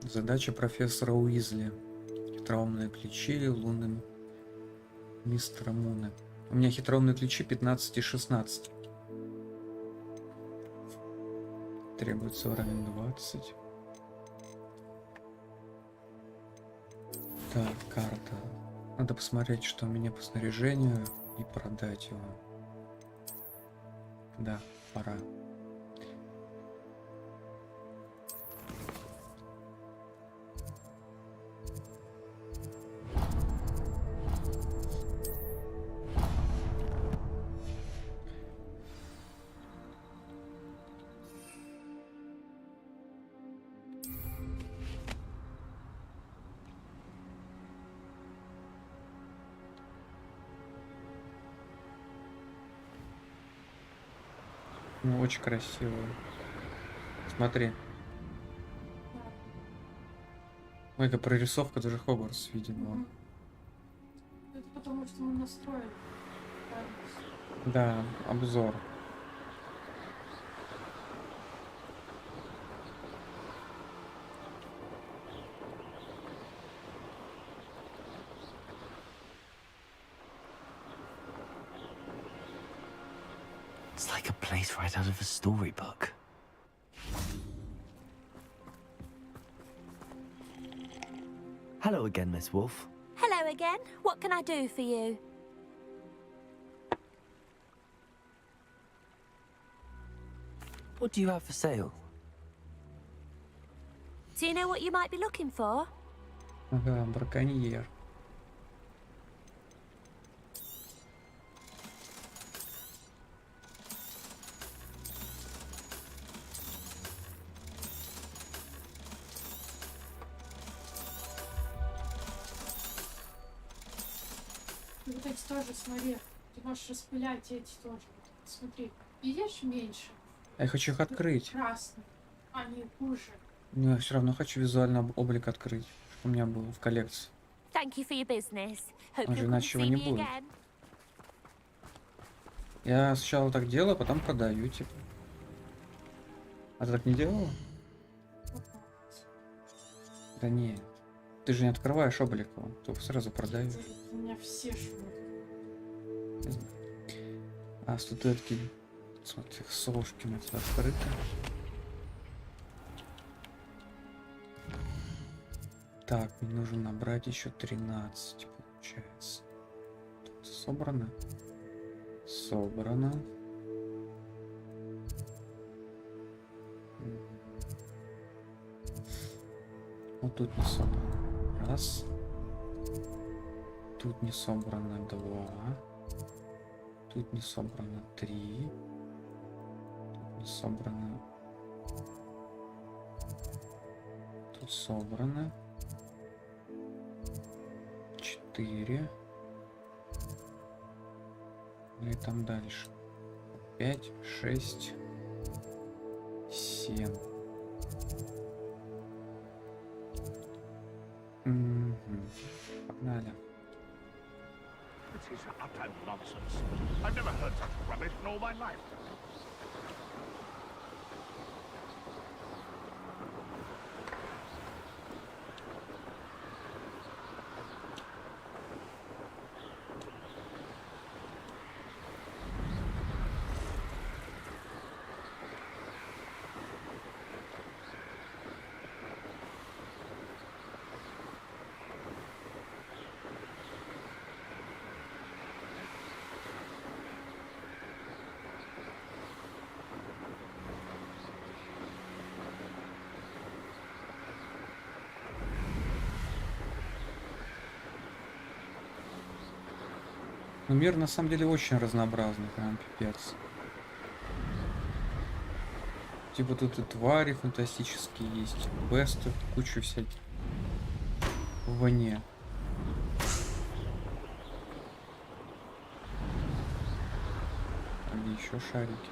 Задача профессора Уизли. Хитроумные ключи лунным мистера Муна. У меня хитроумные ключи 15 и 16. Требуется уровень 20. Так, карта. Надо посмотреть, что у меня по снаряжению, и продать его. Да, пора. Ну, очень красиво. Смотри. Ой, какая прорисовка, даже Хогвартс виден. Это потому что мы настроили. Да, обзор. It's like a place right out of a storybook. Hello again, Miss Wolf. Hello again. What can I do for you? What do you have for sale? Do you know what you might be looking for? Ага, браконьер. И вот эти тоже, смотри, ты можешь распылять эти тоже. Смотри, видишь меньше? Я хочу их открыть. Красные. Они хуже. Но я все равно хочу визуально облик открыть, чтобы у меня был в коллекции. Thank you for your business. Hope Он же you'll come иначе его see не me будет. again. Я сначала так делаю, а потом продаю, типа. А ты так не делала? Да не. Ты же не открываешь облик его, только сразу продаешь. У меня все швы. А статуэтки, смотри, совушки у нас открыты. Так, мне нужно набрать еще 13, получается. Тут собрано. Собрано. Вот тут не собрано. Раз. Тут не собрано 2. Тут не собрано 3. Тут не собрано. Тут собрано 4. И там дальше 5, 6, 7. Погнали. This is utter nonsense. I've never heard such rubbish in all my life. Но мир на самом деле очень разнообразный, прям пипец. Типа тут и твари фантастические есть, квесты, кучу всяких. В войне. Где еще шарики?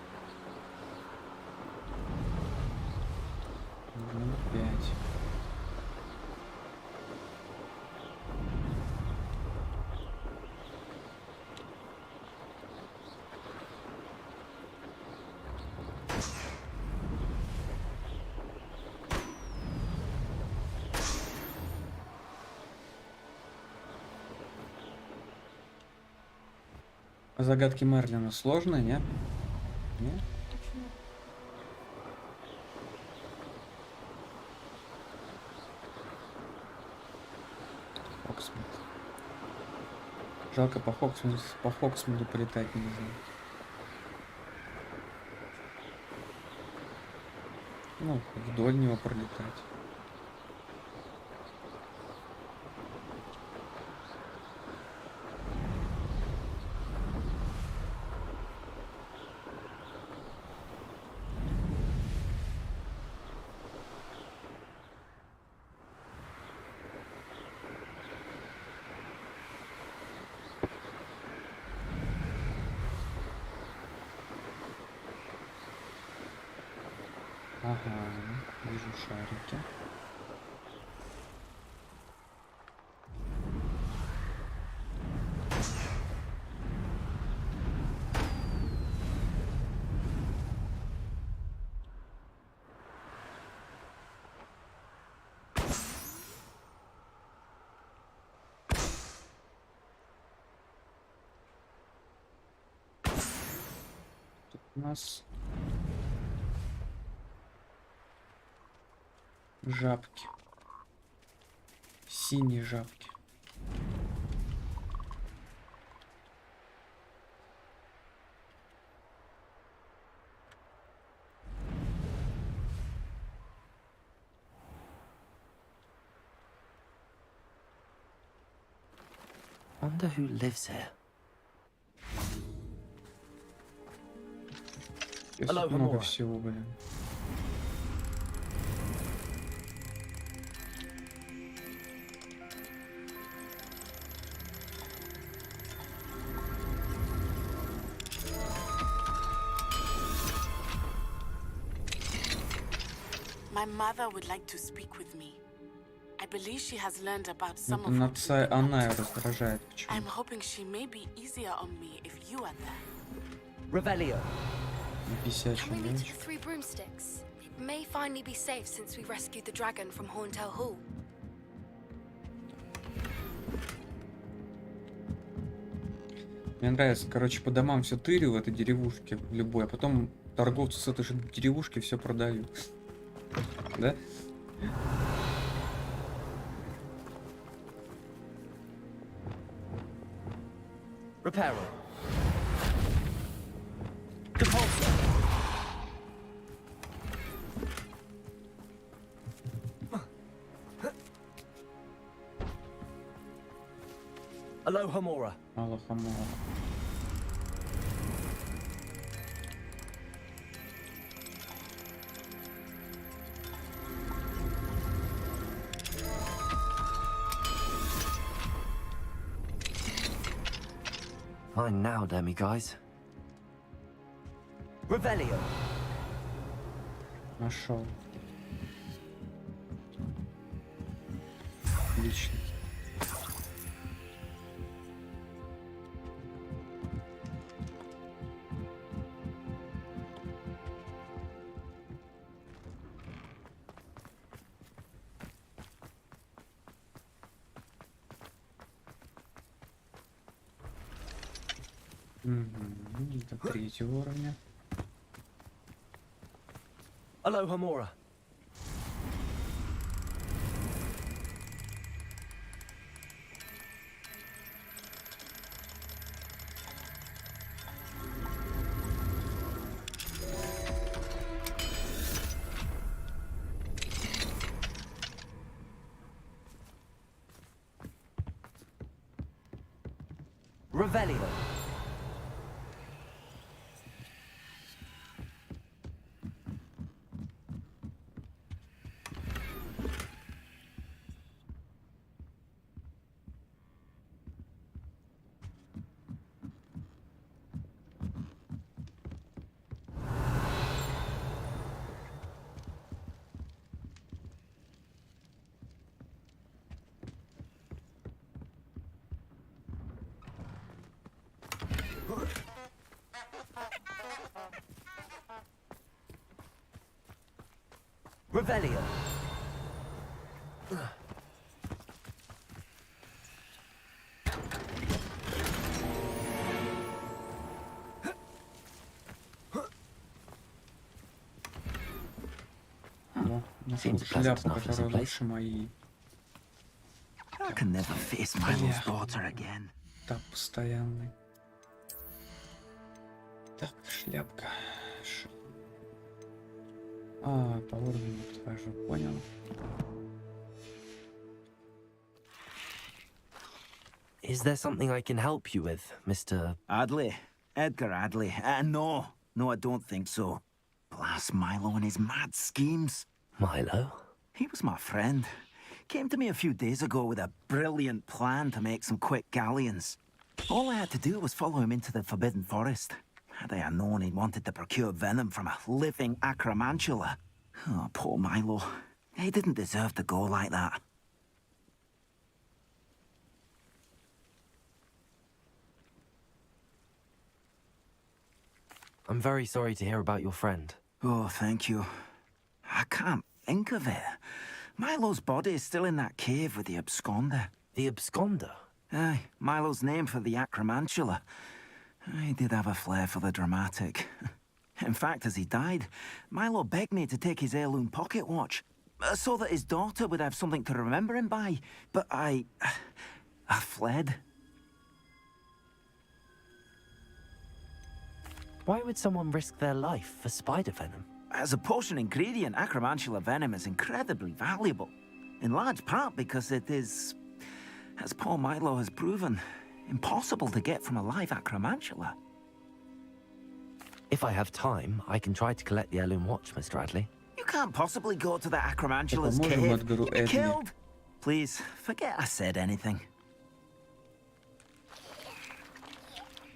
Нужно 5. Загадки Мерлина сложные, не? Не? Почему? Хоксмит. Жалко по Хоксмиду полетать нельзя. Ну, вдоль него пролетать. Ага, вижу шарики. Тут у нас жабки. Синие жабки. Wonder who lives here. Здесь Hello, тут много Hamura. всего, блин. My mother would like to speak with me. I believe she has learned about some Это of на what отца we've been она up to. раздражает I'm почему. hoping she may be easier on me if you are there. Revelio. Бесячая Can we meet at девочка. the Three Broomsticks? It may finally be safe since we rescued the dragon from Horntail Hall. Мне нравится, короче, по домам все тырю в этой деревушке, в любой, а потом торговцы с этой же деревушки все продают. Да? Reparo. Compulsor. Aloha Mora. Аллахамора. Fine now, Demi guys. Revelio. Нашел. Отлично. До третьего уровня. Aloha Mora. Revelio. Revelio. Нашел Seems pleasant шляпу, enough as a которая place. лучше моей. I can never face Milo's daughter again. Так, постоянный. Так, шляпка. По уровню подхожу, понял. Is there something I can help you with, Mr. Adley? Edgar Adley? No, I don't think so. Blast Milo and his mad schemes. Milo? He was my friend. Came to me a few days ago with a brilliant plan to make some quick galleons. All I had to do was follow him into the Forbidden Forest. Had I known he wanted to procure venom from a living acromantula. Oh, poor Milo. He didn't deserve to go like that. I'm very sorry to hear about your friend. Oh, thank you. I can't think of it. Milo's body is still in that cave with the absconder. The absconder? Aye, Milo's name for the acromantula. He did have a flair for the dramatic. In fact, as he died, Milo begged me to take his heirloom pocket watch, so that his daughter would have something to remember him by. But I fled. Why would someone risk their life for spider venom? As a potion ingredient, acromantula venom is incredibly valuable. In large part because it is, as poor Milo has proven, impossible to get from a live acromantula. If I have time, I can try to collect the heirloom watch, Mr. Adley. You can't possibly go to the acromantula's Поможем cave. Эдгару You'd be Эдли. killed. Please, forget I said anything.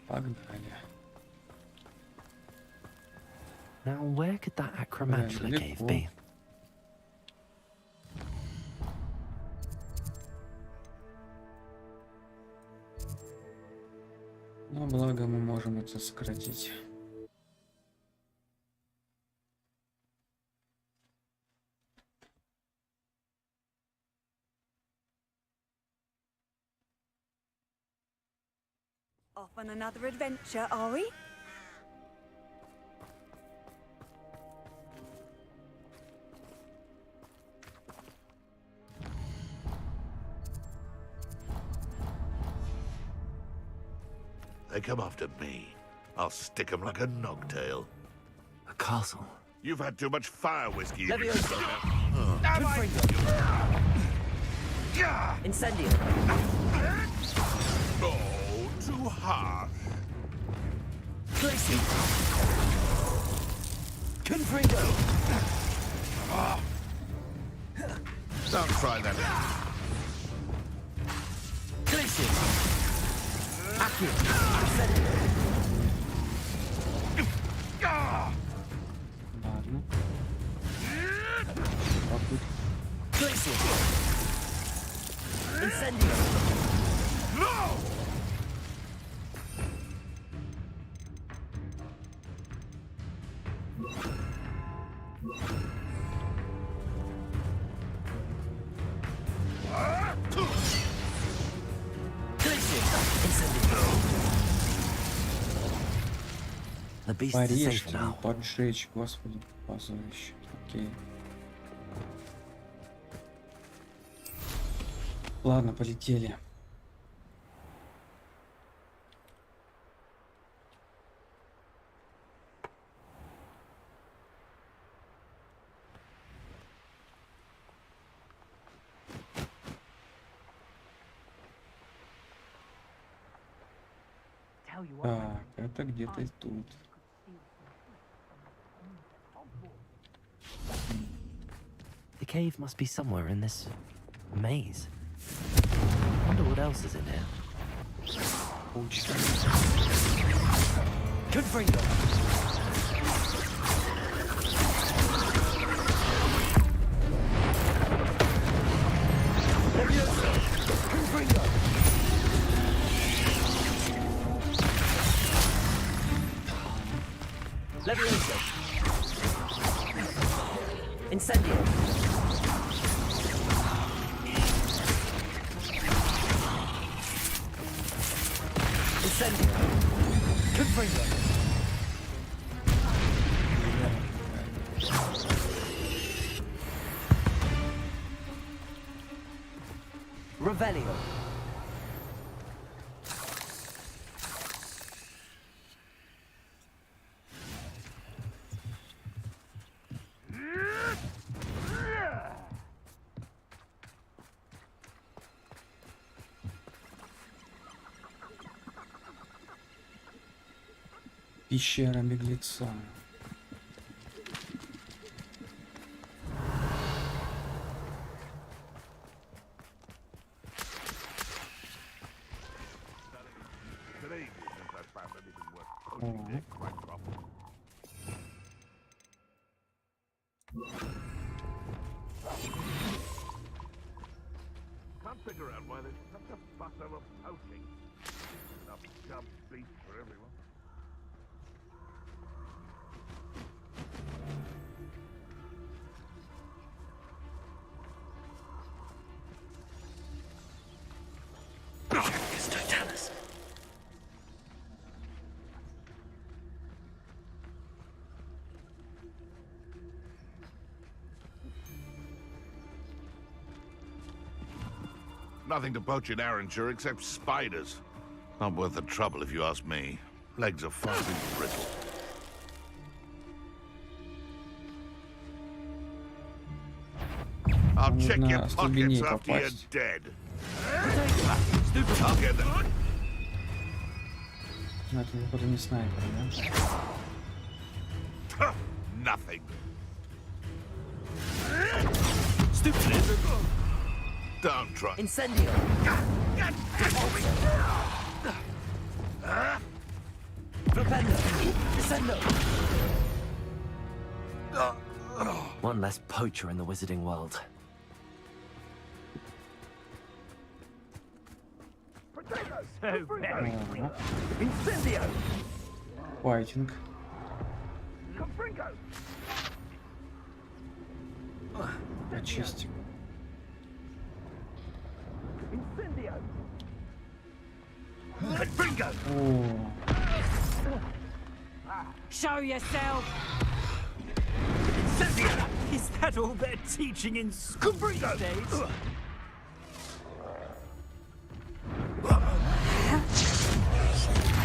Погнали. Now, where could that acromantula Далеко. cave be? Но благо мы можем это сократить. Off on another adventure, are we? They come after me. I'll stick 'em like a nogtail. A castle. You've had too much fire whiskey. you Leviosa. Confringo. Incendio. Oh, too harsh. Glacier. Confringo. Don't try that. Glacier. Accio. Incendio. Ладно. Попытка. Glacier. Incendio. No! The beast is Порежь, safe now. поджечь, господи, позорище. Окей. Ладно, полетели. Так, это где-то тут. The cave must be somewhere in this maze. Wonder what else is in here. Confringo. Leviosa. Confringo. Leviosa. Incendio. Incendio. Confringo. Revelio. Пещера беглеца. Today, since I found anything worth О, poaching, they're quite profitable. Can't figure out why there's such a fuss over poaching. Enough dumb beef for everyone. Nothing to poach in Arranshire except spiders. Not worth the trouble if you ask me. Legs are far too brittle. I'll check your Нужно pockets остолбенеть after you're попасть. dead. Stupid, I'll get them. Ну, это, походу, не снайпер, да? Nothing. Stupid. Don't try. Incendio. Propendo. Descendo. One less poacher in the wizarding world. Ага. Incendio. Файтинг. Confringo. Очистим. Incendio. Confringo. О, Show yourself! Is that all they're teaching in school these days?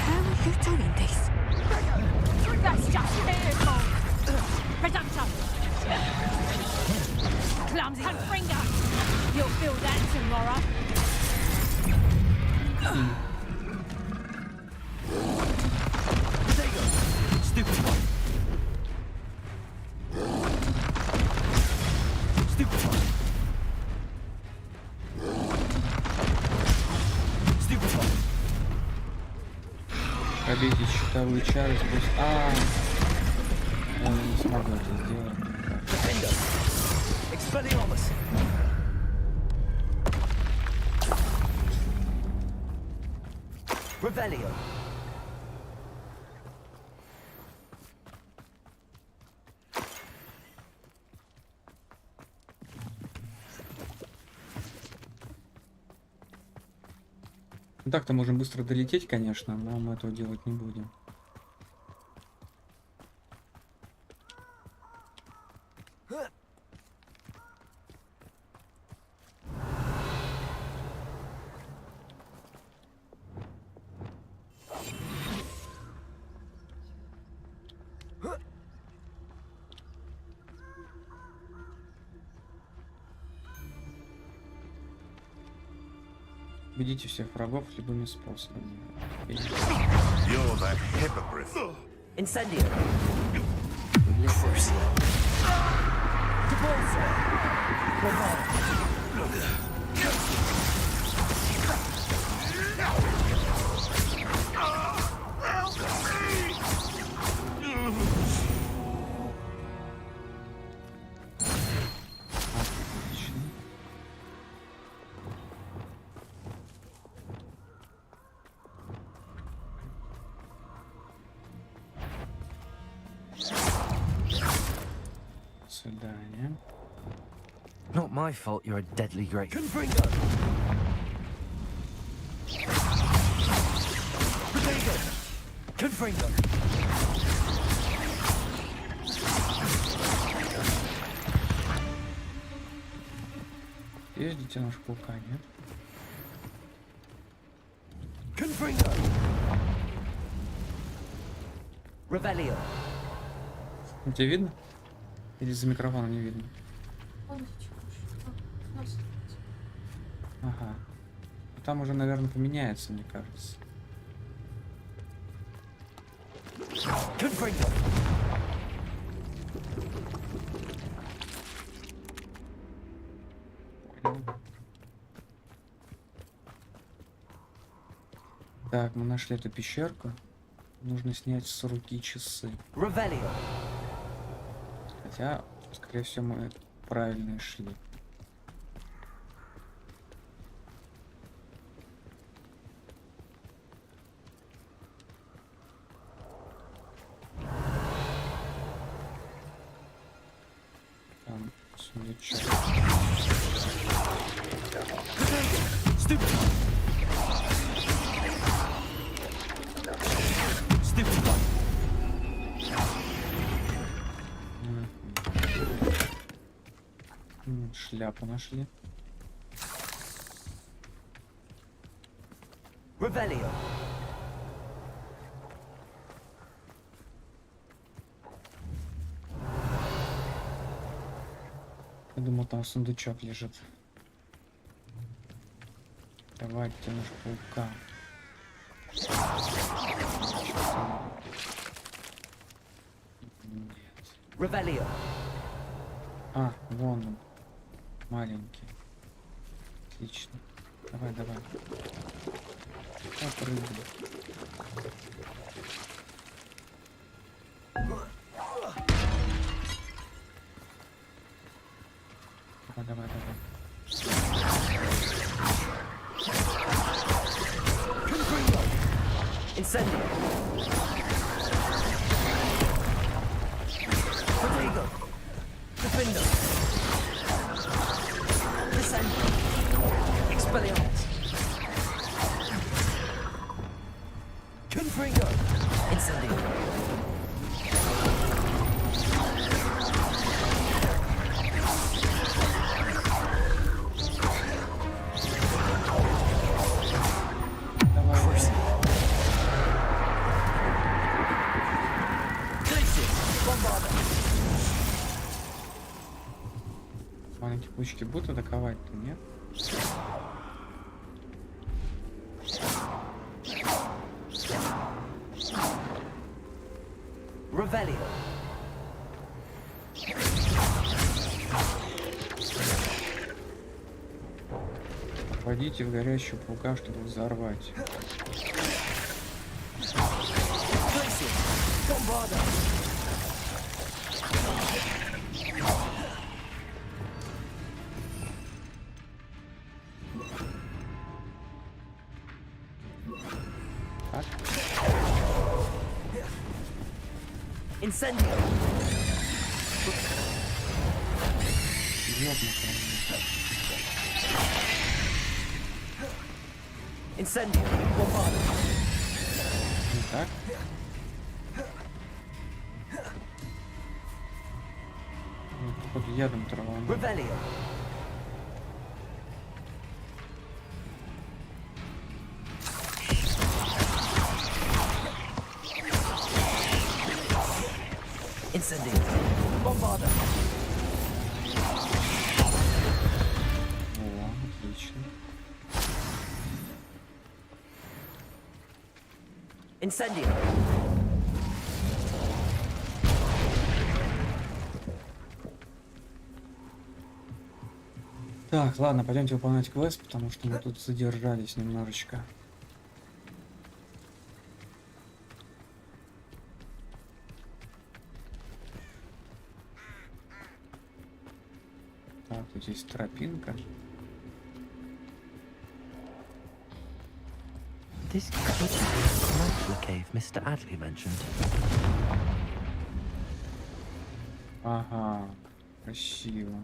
How are you doing this? That's just fearful! Presumption! Clumsy finger! You'll feel that tomorrow! Stupid one. Stupid one. Stupid one. пробейте щитовые чары сквозь... Я не смогу это сделать. Defender. Expelliarmus. Revelio. Ну, так-то можем быстро долететь, конечно, но мы этого делать не будем. Убедите всех врагов любыми способами. You're the hippogriff. Incendio. Force. Repulsor. Свидание. Not my fault you're a deadly great. Confringo. Confringo. Есть детеныш паука, нет? Confringo. Revelio. Тебе видно? Или за микрофоном не видно? Вон эти чуваши. А, нас. Ага. Там уже, наверное, поменяется, мне кажется. Confringo. Понял. Так, мы нашли эту пещерку. Нужно снять с руки часы. Revelio. Хотя, скорее всего, мы правильно шли. Там сундучок. Stupid. Stupid. Шляпу нашли. Revelio. Я думал, там сундучок лежит. Давай, ты наш паука. Нет. Revelio. А, вон он. Маленький. Отлично. Давай, давай. Попрыгай. Давай, давай, давай. Incendio. Protego. Defendo. Descendo. Expelliarmus. Confringo. Incendio. Маленькие пучки будут атаковать-то, нет? Revelio. Вводите в горящую паука, чтобы взорвать. Так, Incendio. ёбнутая. Incendio. Bombardo. Не так? Ну, походу, ядом травану. Revelio. Incendio. Bombardo. О, отлично. Incendio. Так, ладно, пойдемте выполнять квест, потому что мы тут задержались немножечко. Так, тут есть тропинка. This could be the tarantula cave Mr. Adley mentioned. Ага, красиво.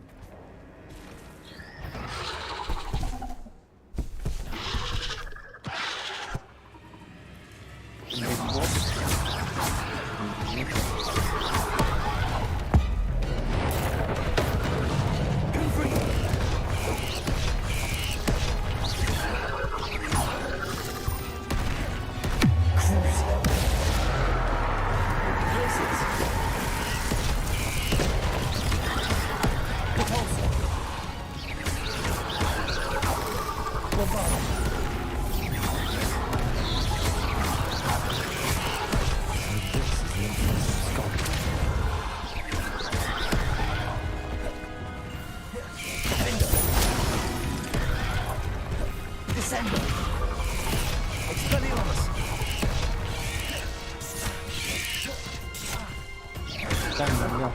Стань, бля.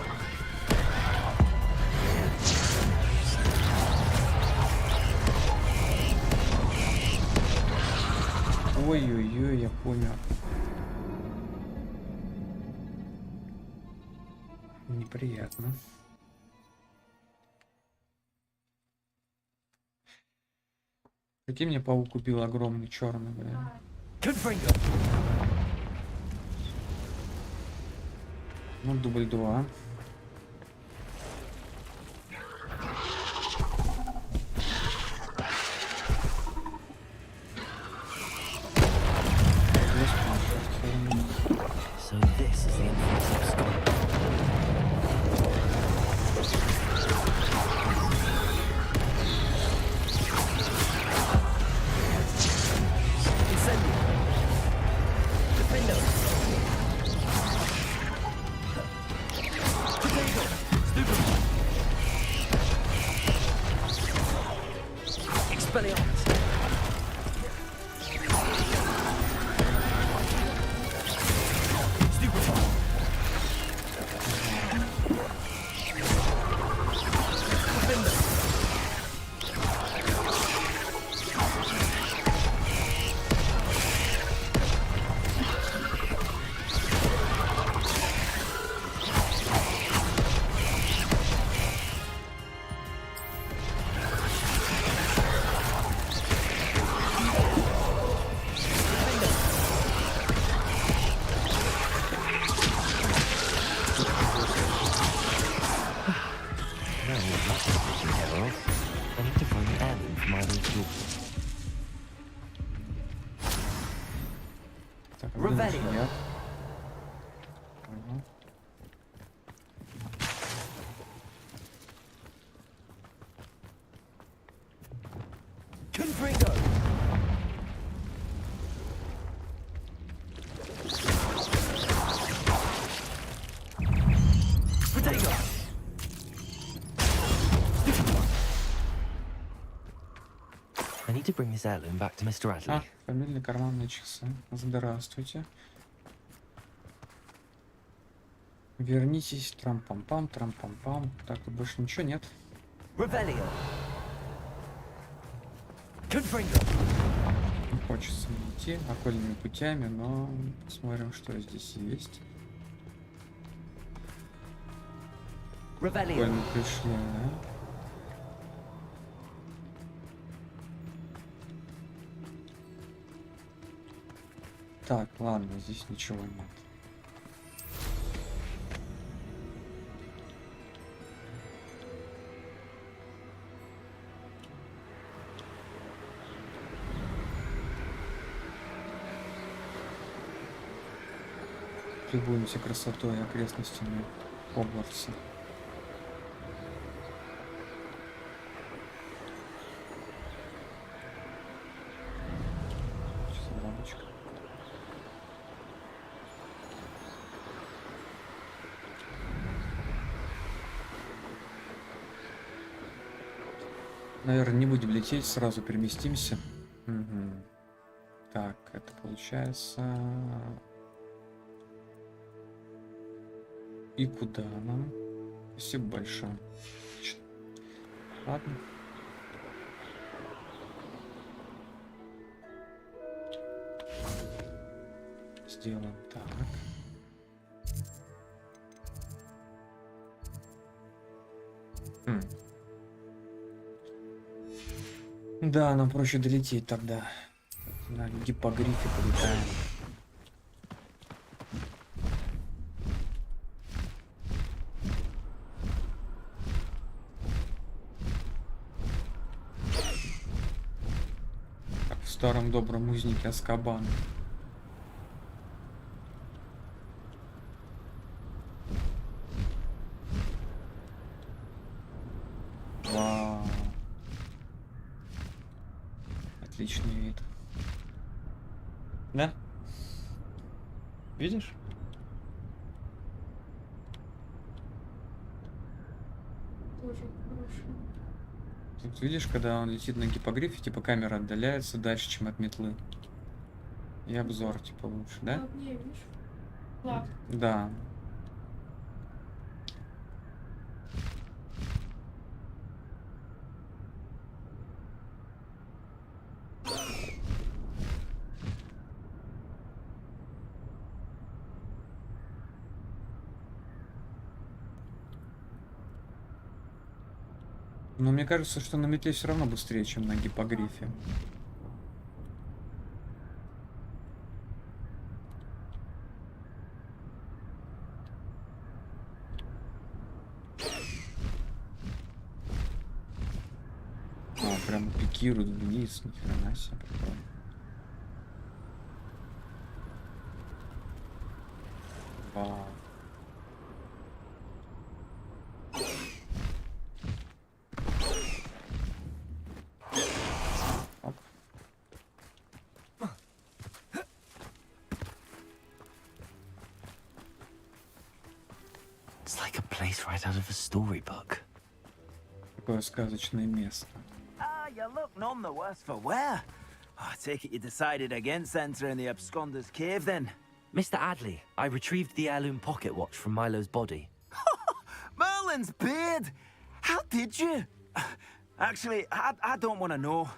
Ой-ой-ой, я понял. Неприятно. Прикинь, мне паук убил огромный черный, блин. Ну, дубль 2. So this is the influence of Scott. Incendio. Defendo. Potato. Stupid. Expelliarmus. Так, Ревелио. нет. Ага. Confringo. Potato. I need to bring this heirloom back to Mr. Adley. А, фамильные карманные часы. Здравствуйте. Вернитесь, трам-пам-пам, трам-пам-пам. Так, тут больше ничего нет. Revelio. Confringo. Не хочется идти окольными путями, но посмотрим, что здесь есть. Revelio. Прикольно пришли, да? Так, ладно, здесь ничего нет. Любуемся красотой и окрестностями Хогвартса. Сейчас лампочка. Наверное, не будем лететь, сразу переместимся. Угу. Так, это получается... И куда нам? Спасибо большое. Ладно. Сделаем так. Да, нам проще долететь тогда. На гиппогрифе полетаем. Как в старом добром узнике Азкабана. Вау. Отличный вид. Да? Видишь? Тоже хорошо. Тут видишь, когда он летит на гиппогрифе, типа камера отдаляется дальше, чем от метлы. И обзор, типа, лучше, да? Плавнее, видишь? Плавно. Да. Но мне кажется, что на метле все равно быстрее, чем на гиппогрифе. О, прям пикирует вниз, ни хрена себе. Прикольно. Вау. Оп. It's like a place right out of a storybook. Такое сказочное место. Ah, you look none the worse for wear. Oh, I take it you decided against entering the absconder's cave then. Mr. Adley, I retrieved the heirloom pocket watch from Milo's body. Merlin's beard! How did you? Actually, I don't want to know.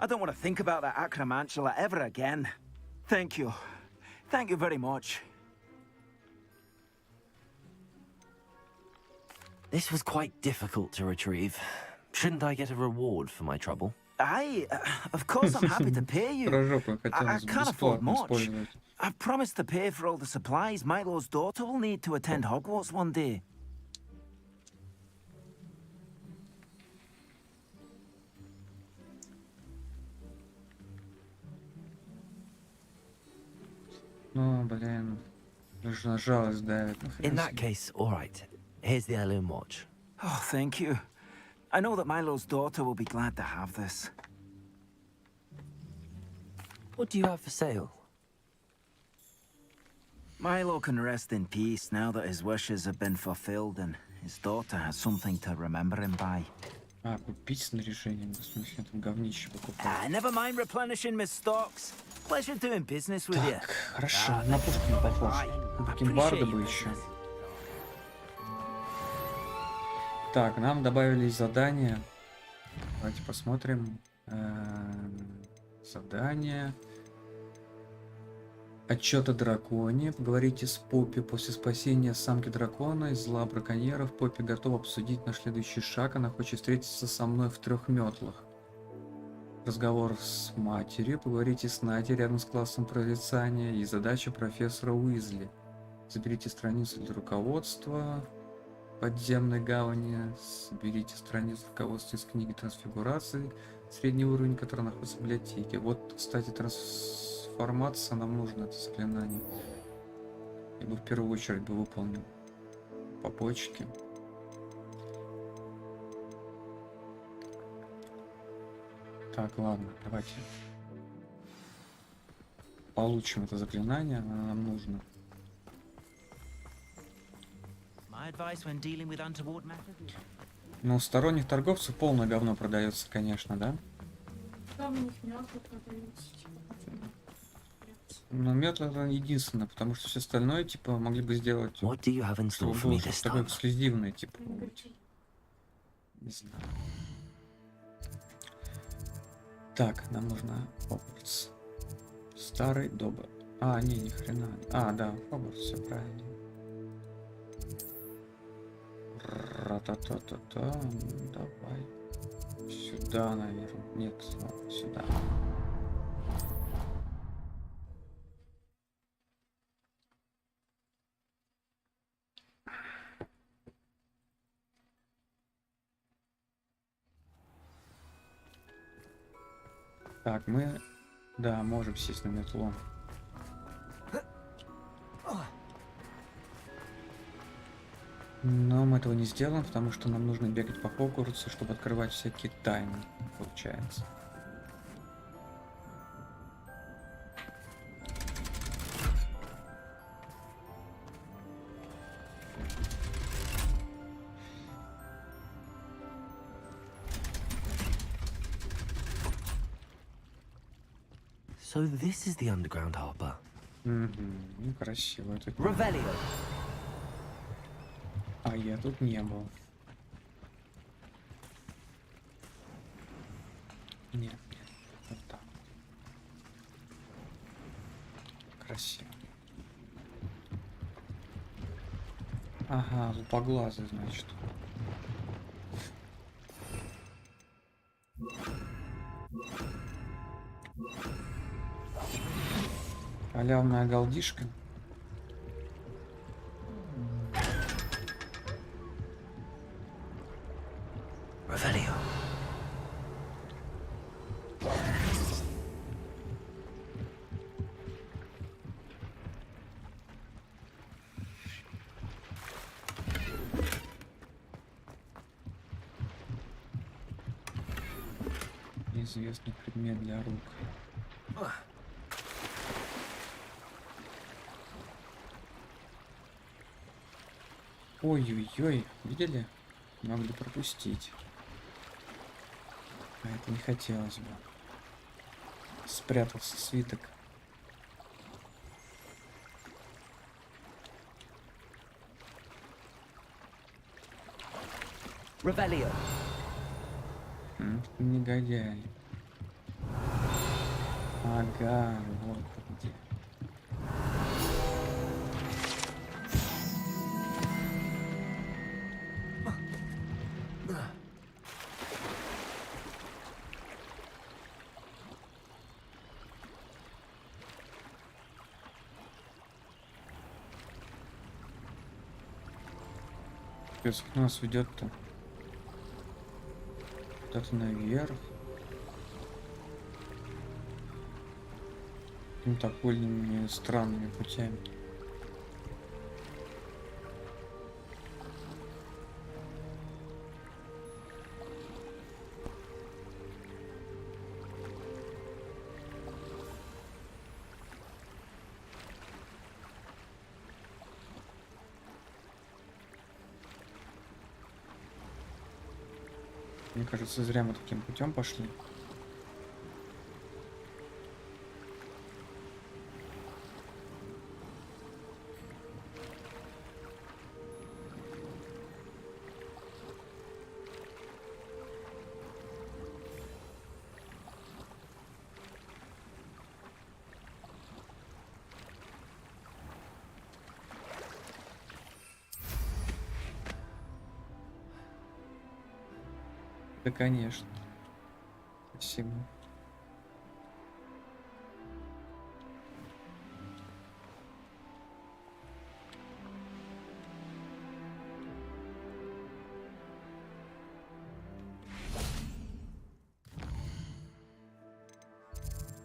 I don't want to think about that acromantula ever again. Thank you. Thank you very much. This was quite difficult to retrieve. Shouldn't I get a reward for my trouble? Of course I'm happy to pay you. Прожопу I хотелось can't afford бесплатно much. использовать. I've promised to pay for all the supplies Milo's daughter will need to attend Hogwarts one day. Ну, блин. Нужно жалость давит. In that case, all right. Here's the heirloom watch. Oh, thank you. I know that Milo's daughter will be glad to have this. What do you have for sale? Milo can rest in peace now that his wishes have been fulfilled and his daughter has something to remember him by. А, купить снаряжение. В смысле, это говнище покупать. Never mind replenishing my stocks. Pleasure doing business with you. Так, хорошо. На пушку не похож. Бакенбарда бы еще. Так, нам добавились задания. Давайте посмотрим. Задание. Отчет о драконе. Поговорите с Поппи после спасения самки дракона из зла браконьеров. Поппи готова обсудить наш следующий шаг. Она хочет встретиться со мной в 3 метлах. Разговор с матерью. Поговорите с Надей рядом с классом прорицания. И задача профессора Уизли. Заберите страницу для руководства. Подземной гавани. Соберите страницу руководства из книги трансфигурации. Средний уровень, который находится в библиотеке. Вот, кстати, трансформация нам нужно, это заклинание. Я бы в первую очередь бы выполнил по почке. Так, ладно, давайте получим это заклинание, оно нам нужно. Но у сторонних торговцев полное говно продается, конечно, да? Там у них мётлы продаются, типа. Но метод это единственное, потому что все остальное, типа, могли бы сделать, What do you have in store чтобы for me было this такое time? эксклюзивное, типа, не знаю. Так, нам нужно Hogwarts. Старый, добрый. А, не, ни хрена. А, да, Hogwarts, все правильно. Ра-та-та-та-та. Давай. Сюда, наверное. Нет, ладно, сюда. Так, мы, да, можем сесть на метлу. Но мы этого не сделаем, потому что нам нужно бегать по Хогвартсу, чтобы открывать всякие тайны, получается. So this is the underground harbor. Ну, красиво. Это... Revelio. А я тут не был. Нет, нет, вот так. Красиво. Ага, лупоглазый, значит. Малявная голдишка. Revelio. Неизвестный предмет для рук. Ой-ой-ой, видели? Могли пропустить. А это не хотелось бы. Спрятался свиток. Revelio. Негодяй. Ага, вот где. Как нас ведет-то? Куда-то наверх. Какими-то окольными странными путями. Мне кажется, зря мы таким путем пошли. Да, конечно. Спасибо.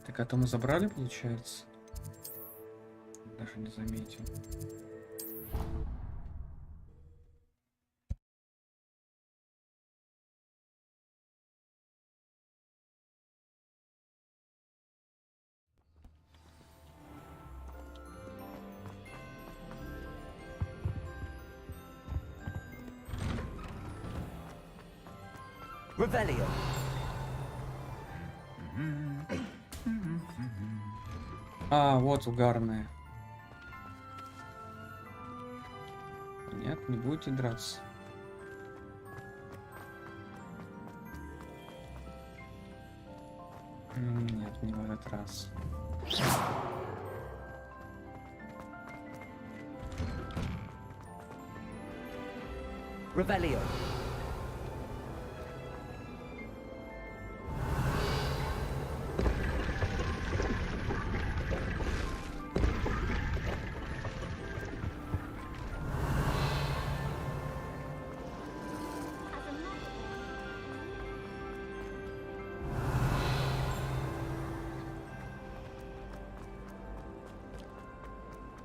Так, а то мы забрали, получается? Даже не заметил. Revelio. А, вот угарные. Нет, не будете драться. Нет, не в этот раз. Revelio.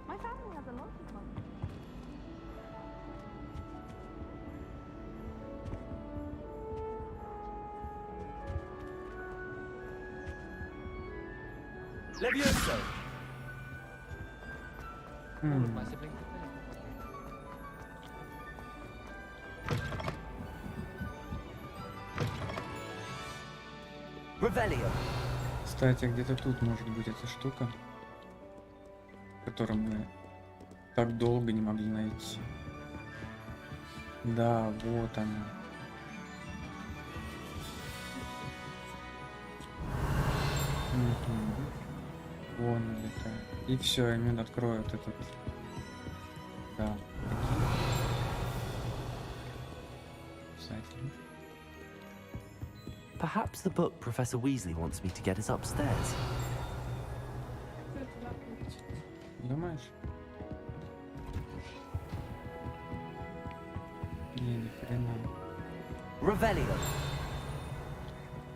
My family has a lot of money. Levioso. Revelio. Кстати, где-то тут может быть эта штука, которую мы так долго не могли найти. Да, вот она. Вон где-то. И все, именно откроют этот. Да. Обязательно. Perhaps the book Professor Weasley wants me to get is upstairs. Как это нахуй? Думаешь? Не, ни хрена. Revelio.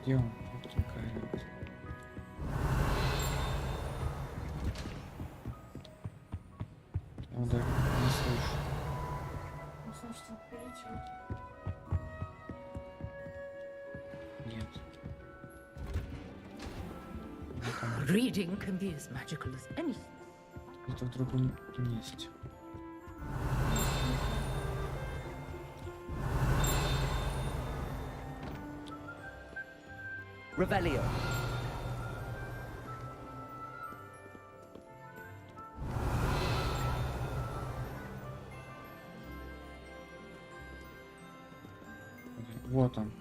Где он? Вот он орёт. Он даже не слышу. Ну, значит, он прилетел. Нет. Reading can be as magical as anything. Это в другом месте. Revelio. Вот он.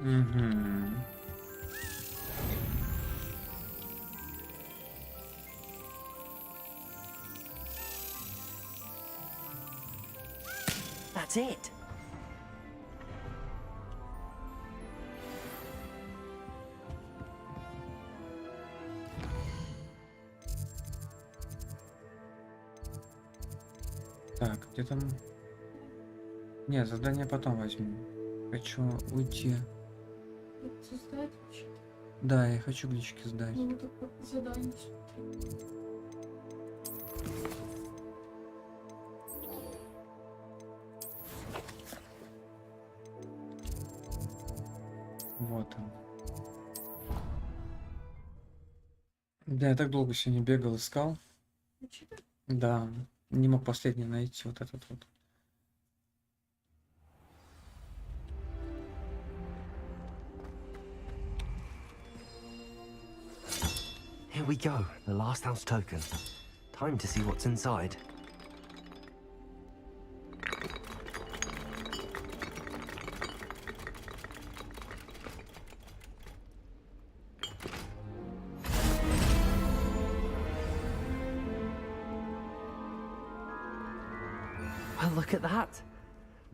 Угу. That's it. Так, где там? Нет, задание потом возьму. Хочу уйти. Это создать вообще. Да, я хочу глички сдать. Ну, вот такое задание. Вот он. Да, я так долго сегодня бегал, искал. Да, не мог последний найти вот этот вот. Here we go. The last house token. Time to see what's inside. Well, look at that.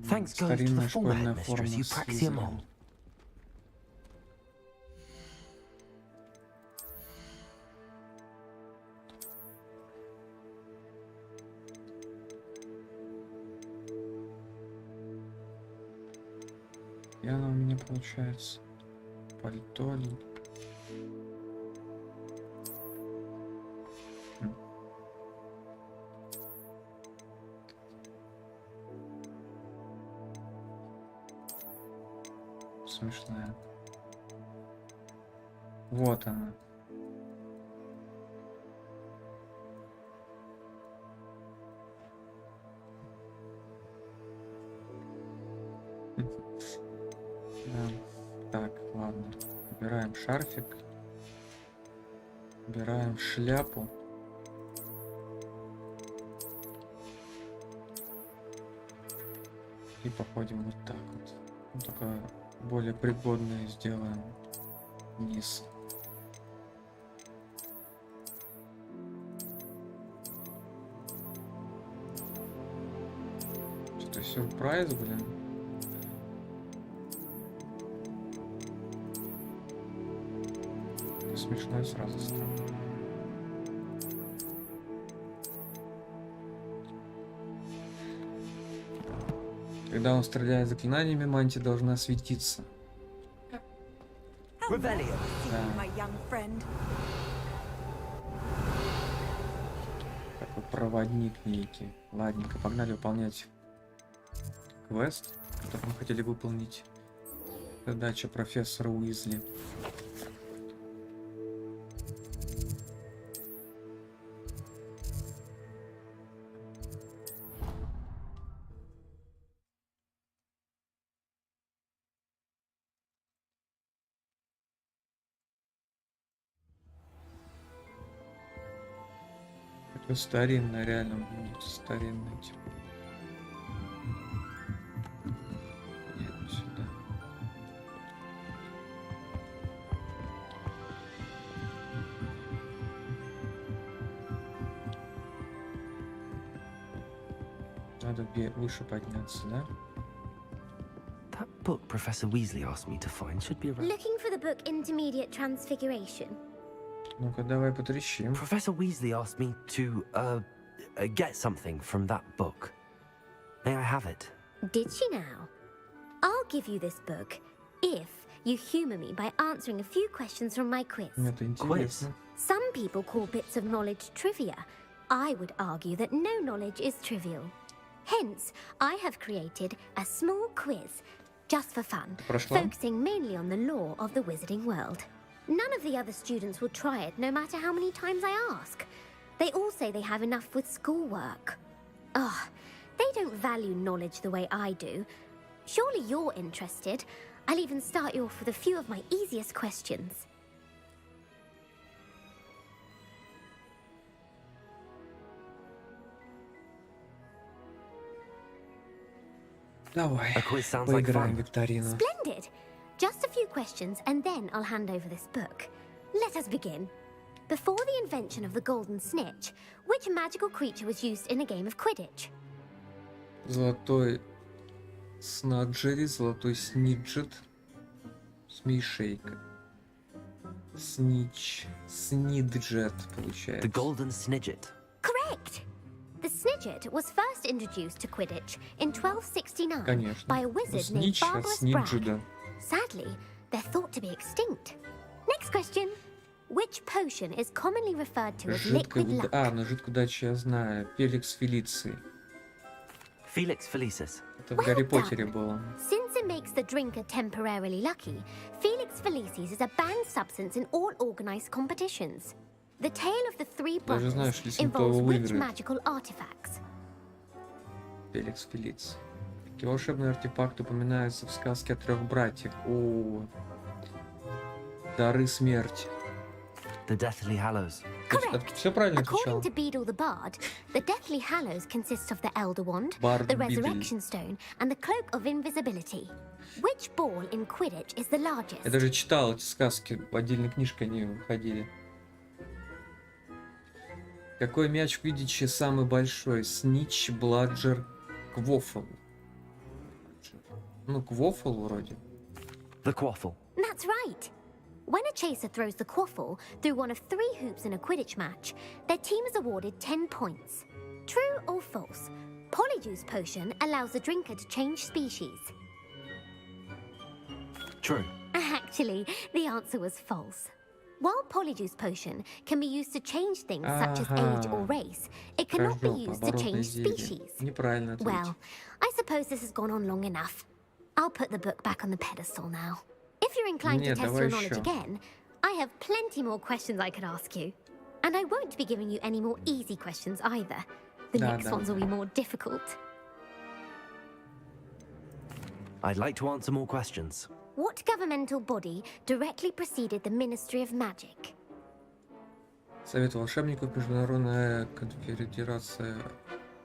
Thanks goes to the Старинная former школьная headmistress, форма Eupraxia Слизерина. Mole. И она у меня получается пальто ли. Смешная. Вот она. Да. Так, ладно. Убираем шарфик. Убираем шляпу. И походим вот так вот. Ну, только более пригодное сделаем низ. Что-то сюрприз, блин. Это смешно и сразу стало. Когда он стреляет заклинаниями, мантия должна светиться. Revelio. My young friend. Такой проводник некий. Ладненько, погнали выполнять квест, который мы хотели выполнить. Задача профессора Уизли. Это старинное, реально, старинное типа. Нет, не сюда. Надо выше подняться, да? That book Professor Weasley asked me to find should be around. Looking for the book Intermediate Transfiguration? Ну-ка, давай потрещим. Professor Weasley asked me to, get something from that book. May I have it? Did she now? I'll give you this book if you humour me by answering a few questions from my quiz. Это интересно. Some people call bits of knowledge trivia. I would argue that no knowledge is trivial. Hence, I have created a small quiz, just for fun, Прошла? focusing mainly on the lore of the wizarding world. None of the other students will try it, no matter how many times I ask. They all say they have enough with schoolwork. Ugh, they don't value knowledge the way I do. Surely you're interested. I'll even start you off with a few of my easiest questions. Давай, A quiz sounds like поиграем fun. в викторину. Splendid! Just a few questions and then I'll hand over this book. Let us begin. Before the invention of the golden snitch, which magical creature was used in a game of Quidditch? Золотой снаджери, золотой сниджет, смешейка. Сниджет, получается. The Golden Snidget. Correct! The Snidget was first introduced to Quidditch in 1269 Конечно. by a wizard named Снич от Barbarous Bragg. сниджеда. Sadly, they're thought to be extinct. Next question. Which potion is commonly referred to as Жидкая liquid luck? ну жидкую удачу я знаю. Феликс Фелиции. Felix Felicis. Это в Well Гарри done. Поттере было. Since it makes the drinker temporarily lucky, Felix Felicis is a banned substance in all organized competitions. The tale of the three Даже brothers знаешь, если involves кто which выиграет. magical artifacts? Феликс Фелиц. Какие волшебные артефакты упоминаются в сказке о трех братьях? О, дары смерти. The Deathly Hallows. Correct. Все правильно According отвечал. to Beedle the Bard, the Deathly Hallows consists of the Elder Wand, Bard the Beedle. Resurrection Stone, and the Cloak of Invisibility. Which ball in Quidditch is the largest? Я даже читал эти сказки, в отдельной книжке они выходили. Какой мяч в Квиддиче самый большой? Снич, Бладжер, Квофл. Ну, Квофл вроде. The Quaffle. That's right. When a chaser throws the quaffle through one of 3 hoops in a Quidditch match, their team is awarded 10 points. True or false? Polyjuice potion allows the drinker to change species. True. Actually, the answer was false. While Polyjuice potion can be used to change things such as age or race, it cannot be Прожопа, used to оборотное change зелье. species. Неправильно ответил. Well, I suppose this has gone on long enough. I'll put the book back on the pedestal now. If you're inclined to Нет, test давай your knowledge ещё. again, I have plenty more questions I could ask you. And I won't be giving you any more easy questions either. The Да, next да. ones will be more difficult. I'd like to answer more questions. What governmental body directly preceded the Ministry of Magic? Совет волшебников, Международная конфедерация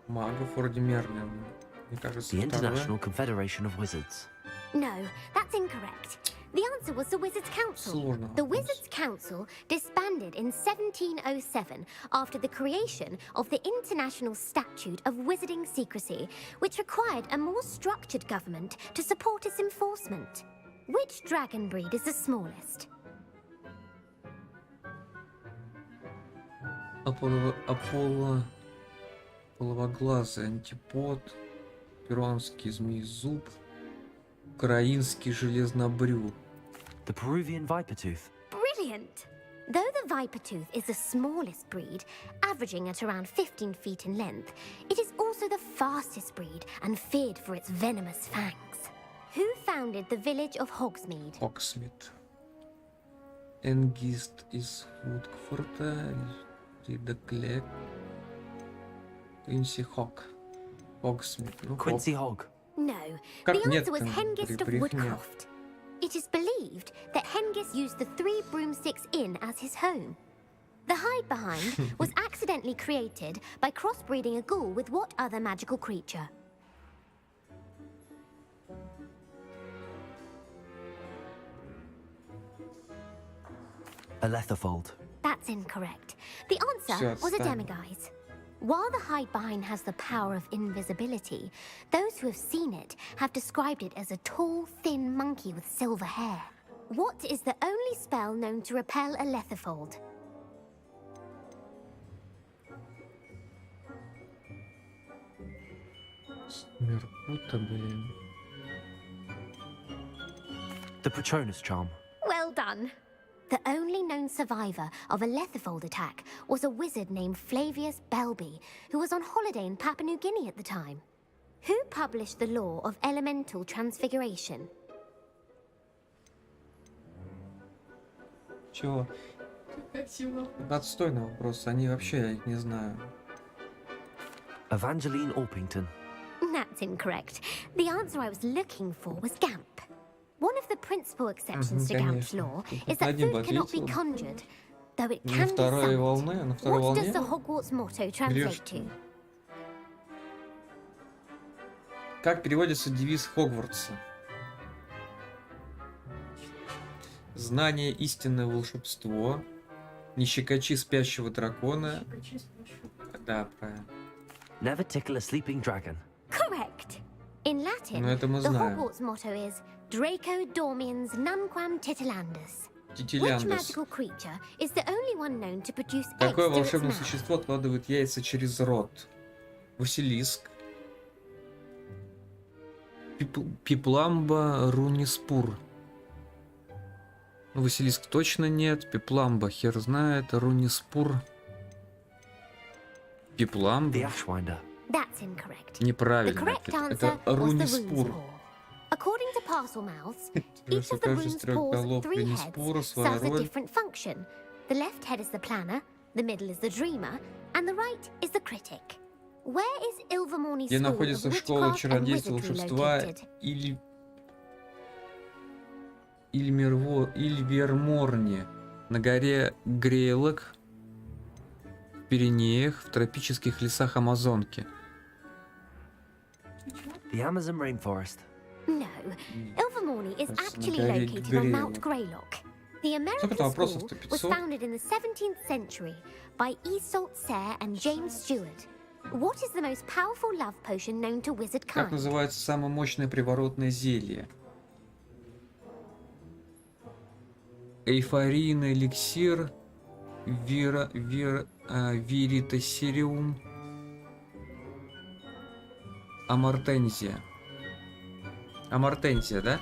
магов, вроде Мерлин. Мне кажется, The второе. International Confederation of Wizards. No, that's incorrect. The answer was the Wizards' Council. Сложно. The Wizards' Council disbanded in 1707 after the creation of the International Statute of Wizarding Secrecy, which required a more structured government to support its enforcement. Which dragon breed is the smallest? Половоглазый антипод, перуанский змеезуб, украинский железнобрюх. The Peruvian Vipertooth. Brilliant! Though the viper tooth is the smallest breed, averaging at around 15 feet in length, it is also the fastest breed and feared for its venomous fangs. Who founded the village of Hogsmeade? Хоксмит. Энгист из Вудкфорта, Ридаклек, Квинси Хок. Хоксмит. Ну, Quincy Hogg. No, Как the нет answer was там Hengist of брехня? Woodcroft. It is believed that Hengist used the 3 Broomsticks Inn as his home. The hide behind was accidentally created by crossbreeding a ghoul with what other magical creature? A Letherfold. That's incorrect. The answer Всё, was a отстань. demiguise. While the hide behind has the power of invisibility, those who have seen it have described it as a tall, thin monkey with silver hair. What is the only spell known to repel a lethifold? Меркута, блин. The Patronus charm. Well done. The only known survivor of a lethifold attack was a wizard named Flavius Belby, who was on holiday in Papua New Guinea at the time. Who published the law of elemental transfiguration? Чего? Спасибо. Это отстойный вопрос. Они вообще, я их не знаю. Evangeline Orpington. That's incorrect. The answer I was looking for was Gamp. One of the principal exceptions to Gamp's конечно. law Тут is that один food cannot be ответил. conjured, though it На can be второй summoned. волне, на второй What does волне. the Hogwarts motto translate Грешно. to? Как переводится девиз Хогвартса? Знание истинное волшебство. Не щекочи спящего дракона. Да, правильно. Never tickle a sleeping dragon. Correct. In Latin, Ну, это мы the знаем. Hogwarts motto is Draco Dormiens Nunquam Titilandus. Which Титилиандус. magical creature is the only one known to produce eggs Какое through its волшебное mouth? существо откладывает яйца через рот? Василиск. Пипламба Руниспур. Ну, Василиск точно нет. Пипламба хер знает. Руниспур. The Пипламба. Ashwinder. That's incorrect. The Неправильно. correct Это answer was the rune's Руниспур. paw. According to Parcel Mouths, each Просто of the каждый rune's из трех paw's голов three Руниспура heads своя serves a роль. different function. The left head is the planner, the middle is the dreamer, and the right is the critic. Where is Ilvermorny Где School of находится школа Witchcraft and чародейства и Wizardry волшебства located? Ильверморне? На горе Грейлок, в Пиренеях, в тропических лесах Амазонки. The Amazon rainforest. No, Ilvermorny is That's actually Gary located on Mount Greylock. Greylock. The American Сколько там вопросов? school 500? was founded in the 17th century by Iseult Sayre and James Stewart. What is the most powerful love potion known to wizard Как kind? называется самое мощное приворотное зелье? Эйфорийный эликсир, виритасириум, амортензия. Амортензия, да?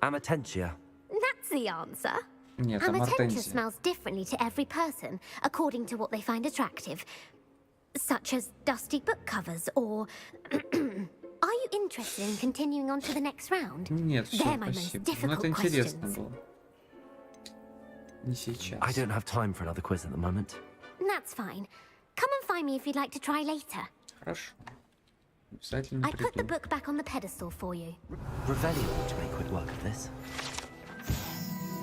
Amatentia. That's the answer. Нет, Amatentia амортензия. smells differently to every person, according to what they find attractive, such as dusty book covers or... Are you interested in continuing on to the next round? Нет, все, They're my most спасибо. Ну, difficult это интересно questions. было. Не сейчас. I don't have time for another quiz at the moment. That's fine. Come and find me if you'd like to try later. Хорошо. Обязательно I put the приду. book back on the pedestal for you. Revelio ought to make quick work of this.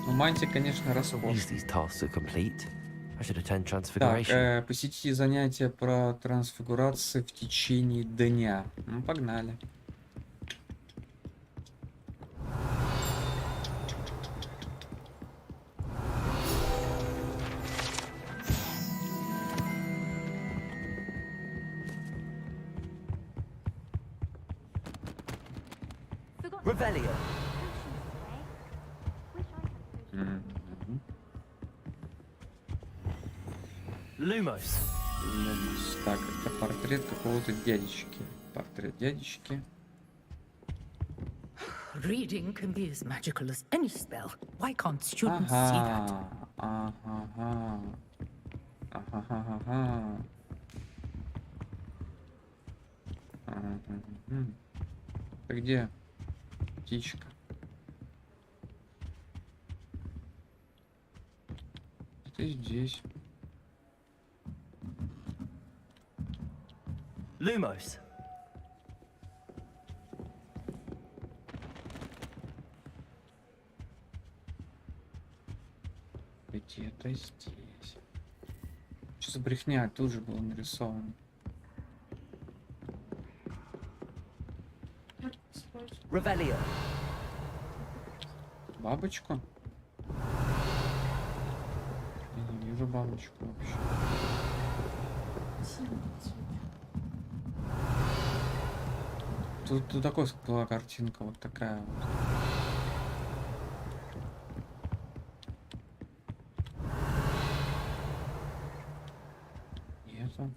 Ну, мантия, конечно, расход. Use these tasks to complete. I should attend Так, transfiguration. посетите занятия про трансфигурацию в течение дня. Ну, погнали. Revelio. Мгм. Lumos. Так, это портрет какого-то дядечки. Портрет дядечки. Reading can be as magical as any spell. Why can't students see that? Ага. Ага. Ага. Ты где? Птичка. Ты здесь. Lumos. Где-то здесь. Что за брехня? Тут же было нарисовано. Revelio. Бабочку? Я не вижу бабочку вообще. Синий цвет. Тут такой была картинка, вот такая вот. И это.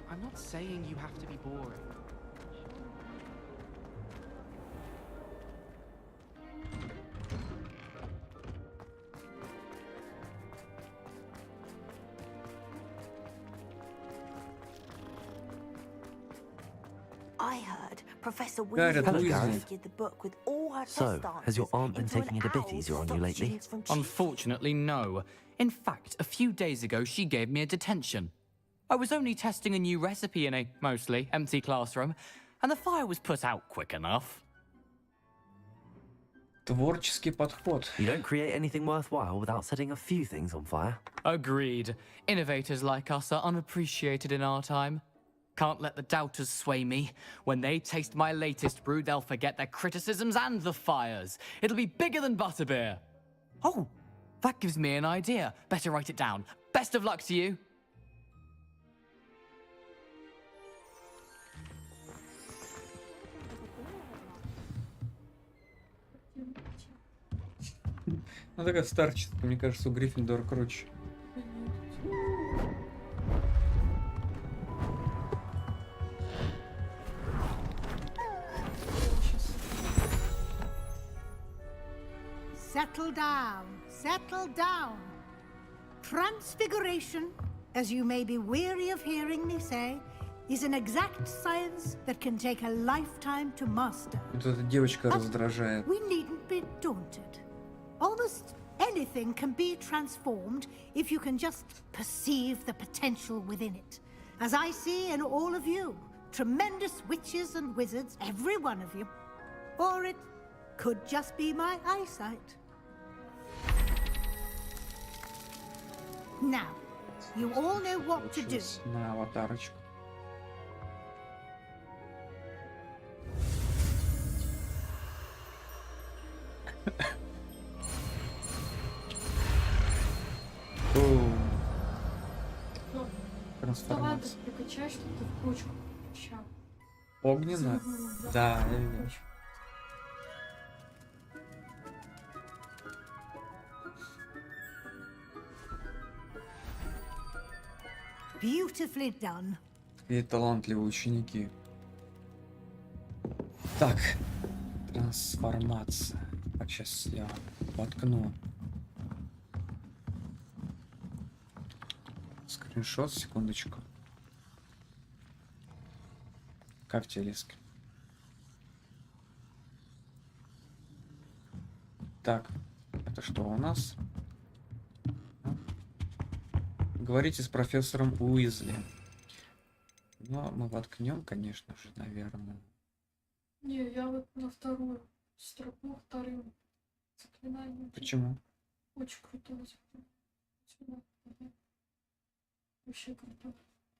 I'm not saying you have to be boring. I heard Professor Gareth Weasley Weasley. did the book with all her So, test has your answers aunt been into an taking it a bit owl easier to on you stop lately? students from cheating. Unfortunately, no. In fact, a few days ago, she gave me a detention. I was only testing a new recipe in a mostly empty classroom, and the fire was put out quick enough. Творческий подход. You don't create anything worthwhile without setting a few things on fire. Agreed. Innovators like us are unappreciated in our time. Can't let the doubters sway me. When they taste my latest brew, they'll forget their criticisms and the fires. It'll be bigger than butterbeer. Oh, that gives me an idea. Better write it down. Best of luck to you. Ну такая старческая, мне кажется, у Гриффиндора круче. Settle down, settle down. Transfiguration, as you may be weary of hearing me say, is an exact science that can take a lifetime to master. Вот эта девочка раздражает. We needn't be daunted. Almost anything can be transformed if you can just perceive the potential within it. As I see in all of you, tremendous witches and wizards, every one of you. Or it could just be my eyesight. Now, you all know what to do. На аватарочку. Трансформация. Прикачай, чтобы ты в кучку прикачал. Огненно? Да, я видел. Beautifully done. И талантливые ученики. Так. Трансформация. Так, сейчас я воткну. Скриншот, секундочку. Как тебе, Лиска? Так, это что у нас? Говорите с профессором Уизли. Но мы воткнем, конечно же, наверное. Не, я вот на вторую строку, вторым заклинанием. Почему? Очень круто. Вообще круто.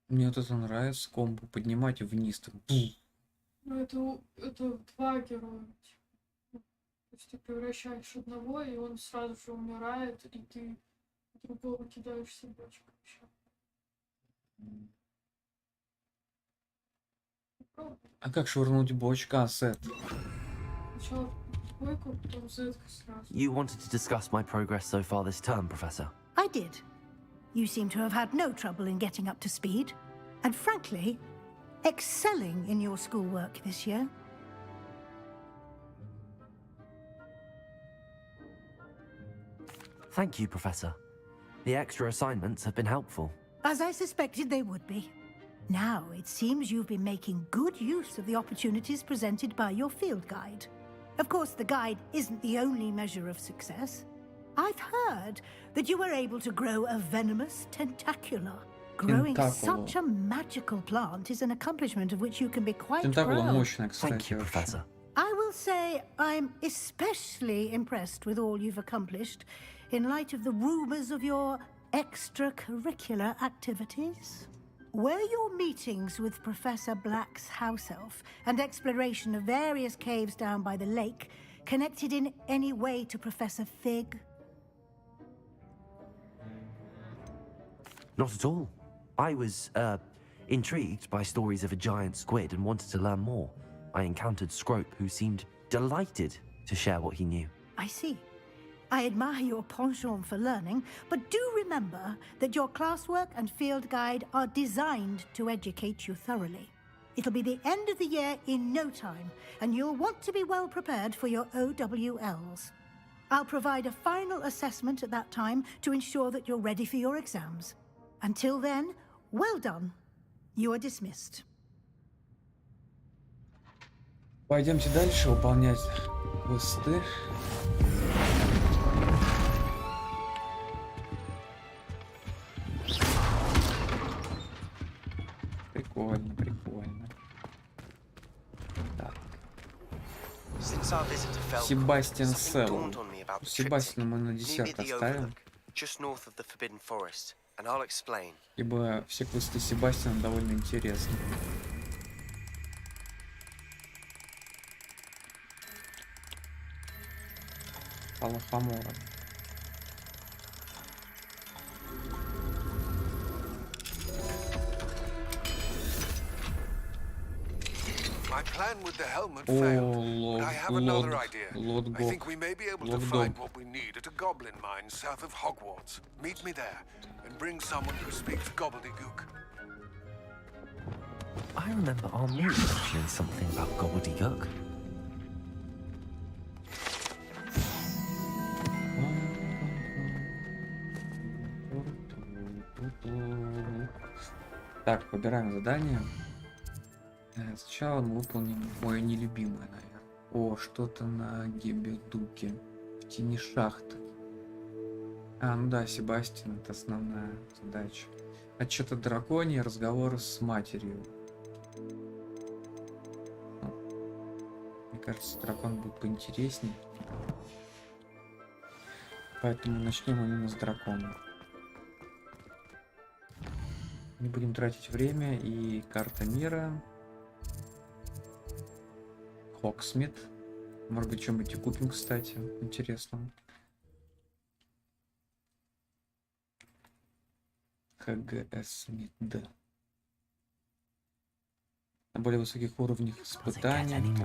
Мне вот это нравится, комбо поднимать вниз. Там. Ну это два героя. То есть ты превращаешь одного, и он сразу же умирает, и ты другого кидаешь собачку вообще. А как швырнуть бочка, Сет? Сначала двойку, потом зетка сразу. You wanted to discuss my progress so far this term, Professor. I did. You seem to have had no trouble in getting up to speed, and frankly, excelling in your schoolwork this year. Thank you, Professor. The extra assignments have been helpful. As I suspected they would be. Now, it seems you've been making good use of the opportunities presented by your field guide. Of course, the guide isn't the only measure of success. I've heard that you were able to grow a venomous tentacula. Growing Tentaculo. such a magical plant is an accomplishment of which you can be quite Тентакула proud. мощная, Thank кстати, you, вообще. Professor. I will say I'm especially impressed with all you've accomplished in light of the rumors of your extracurricular activities. Were your meetings with Professor Black's house elf and exploration of various caves down by the lake connected in any way to Professor Fig? Not at all. I was, intrigued by stories of a giant squid and wanted to learn more. I encountered Scrope, who seemed delighted to share what he knew. I see. I admire your penchant for learning, but do remember that your classwork and field guide are designed to educate you thoroughly. It'll be the end of the year in no time, and you'll want to be well prepared for your OWLs. I'll provide a final assessment at that time to ensure that you're ready for your exams. Until then, well done. You are dismissed. Пойдемте дальше выполнять квесты. Прикольно, прикольно. Так. Себастьян Селл. Себастьяна мы на 10 оставим. Ибо все квесты Себастьяна довольно интересны. Алахамора. My plan with the helmet failed, but I have another idea. I think we may be able to find what we need at a goblin mine south of Hogwarts. Meet me there, and bring someone who speaks gobbledygook. I remember our move mentioning something about gobbledygook. Так, выбираем задание. Сначала мы выполним мое нелюбимое, наверное. О, что-то на Гебедуке. В тени шахты. Ну да, Себастьян, это основная задача. Отчет о драконе, разговоры с матерью. Мне кажется, дракон будет поинтересней. Поэтому начнем именно с дракона. Не будем тратить время. И карта мира. Хоксмит. Может быть, что-нибудь и купим, кстати, интересного. ХГС Смит, да. На более высоких уровнях испытаний.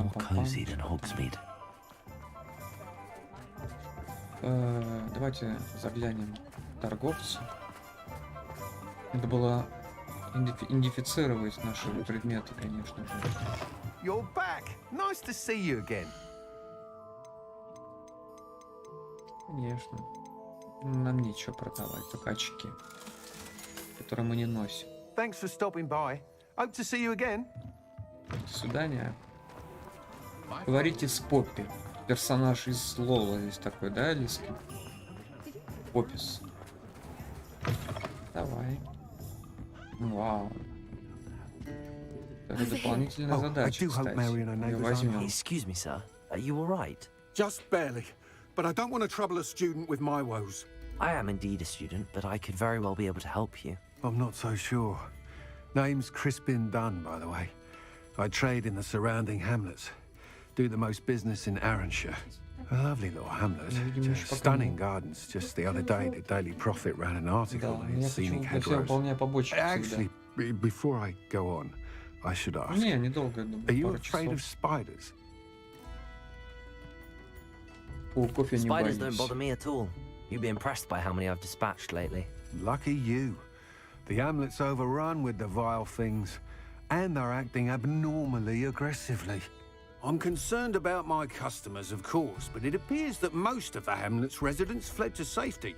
Давайте заглянем в торговцу. Надо было идентифицировать наши предметы, конечно же. You're back. Nice to see you again. Конечно. Нам нечего продавать, только очки, которые мы не носим. Thanks for stopping by. Hope to see you again. До свидания. Говорите с Поппи. Персонаж из Лола есть такой, да, Алиски? Поппис. Давай. Вау. Это дополнительная задача, кстати. Её возьмем. Excuse me, sir. Are you all right? Just barely. But I don't want to trouble a student with my woes. I am indeed a student, but I could very well be able to help you. I'm not so sure. Name's Crispin Dunn, by the way. I trade in the surrounding hamlets. Do the most business in Arranshire. A lovely little hamlet. Stunning gardens. Just the other day, the Daily Prophet ran an article on its scenic hedgerows. Actually, before I go on, I should ask. Are you afraid of spiders? Spiders don't bother me at all. You'd be impressed by how many I've dispatched lately. Lucky you. The hamlet's overrun with the vile things, and they're acting abnormally aggressively. I'm concerned about my customers, of course, but it appears that most of the hamlet's residents fled to safety.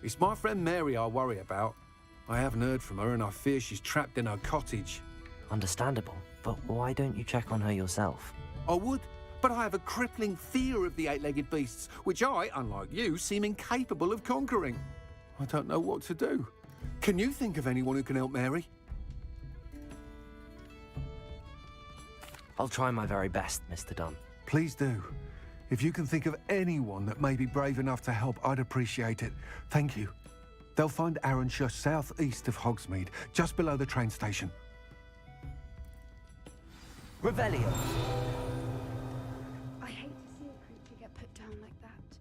It's my friend Mary I worry about. I haven't heard from her, and I fear she's trapped in her cottage. Understandable, but why don't you check on her yourself? I would, but I have a crippling fear of the eight-legged beasts, which I, unlike you, seem incapable of conquering. I don't know what to do. Can you think of anyone who can help Mary? I'll try my very best, Mr. Dunn. Please do. If you can think of anyone that may be brave enough to help, I'd appreciate it. Thank you. They'll find Arranshire southeast of Hogsmeade, just below the train station. Revelio. I hate to see a creature get put down like that.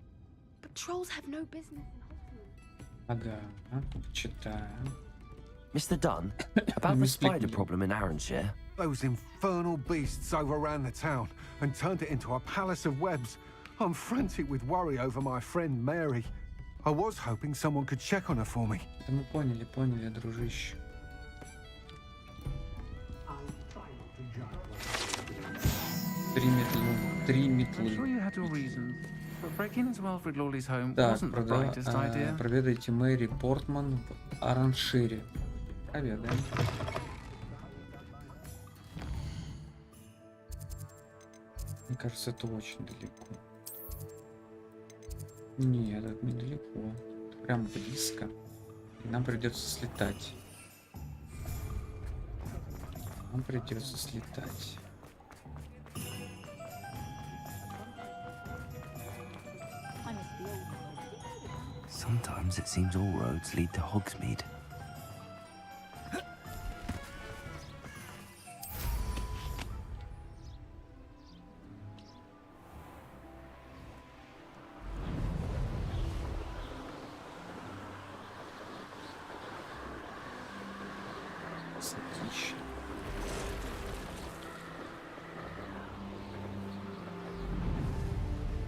But trolls have no business in Hogsmeade. Ага, читаем. Mr. Dunn, about the spider problem in Arranshire. Those infernal beasts overran the town and turned it into a palace of webs. I'm frantic with worry over my friend Mary. I was hoping someone could check on her for me. Да мы поняли, дружище. Три метлы. Так, проведайте Мэри Портман в Араншире. Проведаем. Мне кажется, это очень далеко. Нет, это недалеко. Это прям близко. И нам придется слетать. Нам придется слетать. Sometimes it seems all roads lead to Hogsmeade. Отлично.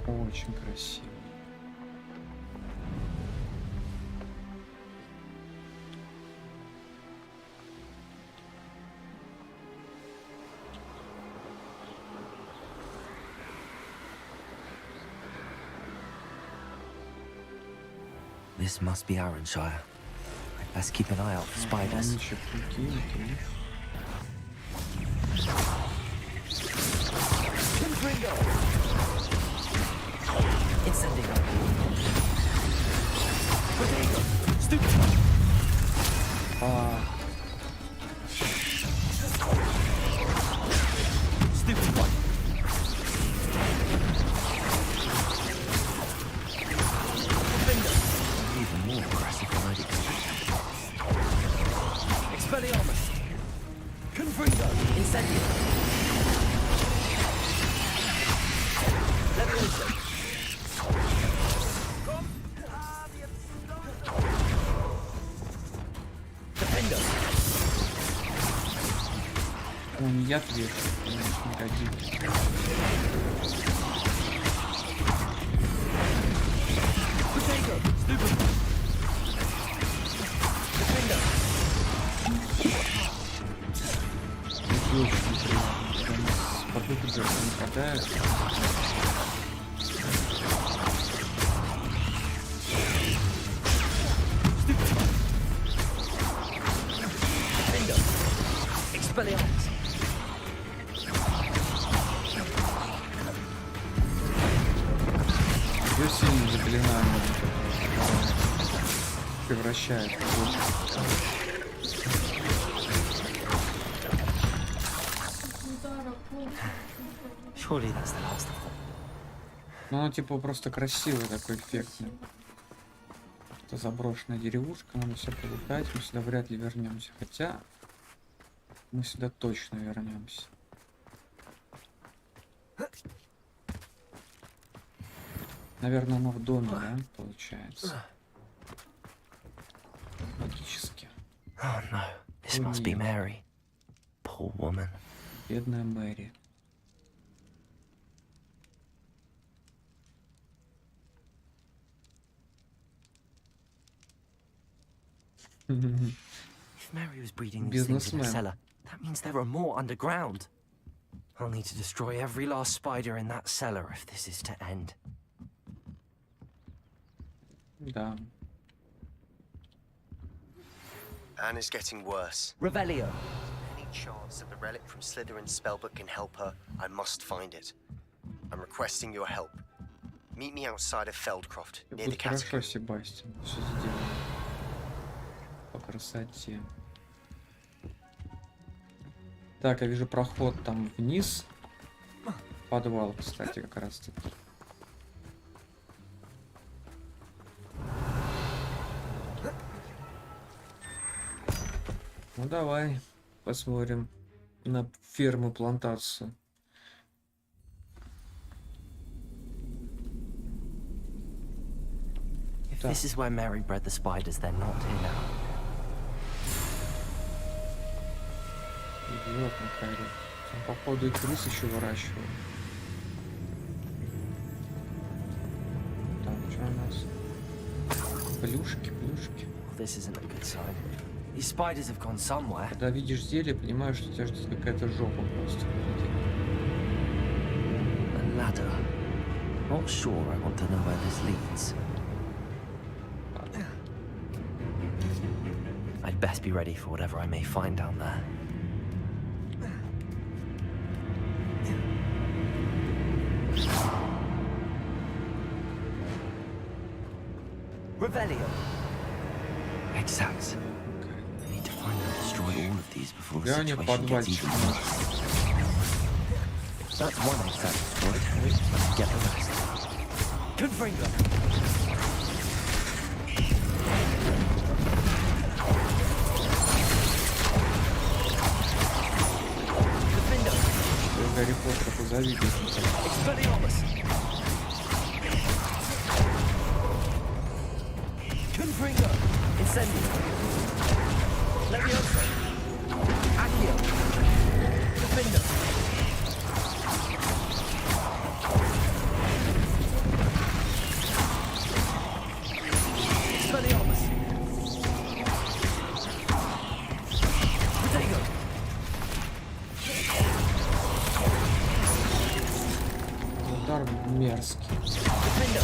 Очень красиво. This must be Arranshire. I'd best keep an eye out for spiders. Incendio. Protego. Stupid. Stupid one. Even more aggressive than I'd expected. Expelliarmus. Confringo. Incendio. Leviation. Defender. Он не ответил, конечно, не годится. Potato. Stupid. Defender. Это очень неприятно, когда у нас попытки нападают. Expelliarmus. Ее сильно заклинание превращает в Surely that's the last of them. Ну, оно типа просто красивый такой, эффектный. Это заброшенная деревушка, надо все полутать, мы сюда вряд ли вернемся. Хотя мы сюда точно вернемся. Наверное, оно в доме, да, получается. Логически. Oh no, this must be Mary. Poor woman. Бедная Мэри. If Mary was breeding these things in her cellar, that means there are more underground. I'll need to destroy every last spider in that cellar if this is to end. Да. Anne is getting worse. Revelio. Any chance that the relic from Slytherin's spellbook can help her, I must find it. I'm requesting your help. Meet me outside of Feldcroft, near the Хорошо, catacomb. Себастьян. Все сделано. по красоте. Так, я вижу проход там вниз. Подвал, кстати, как раз таки. Ну давай посмотрим на ферму-плантацию. If this is where Mary bred the spiders, they're not here now. Идиот, Макарий. Там, походу, и крыс еще выращивают. Так, что у нас? Плюшки, плюшки. This isn't a good sign. These spiders have gone somewhere. Когда видишь зелье, понимаешь, что у тебя ждет какая-то жопа просто. A ladder. Not sure I want to know where this leads. I'd best be ready for whatever I may find down there. Revelio. Exact. I need to find and destroy all of these before the situation gets even worse. That's one exact destroyed. Let's get the rest. Confringo. Гарри Поттер позавидует. Confringo. Incendio. Leviosa. Accio. Defendo. Expelliarmus. Protego. Удар мерзкий. Defendo.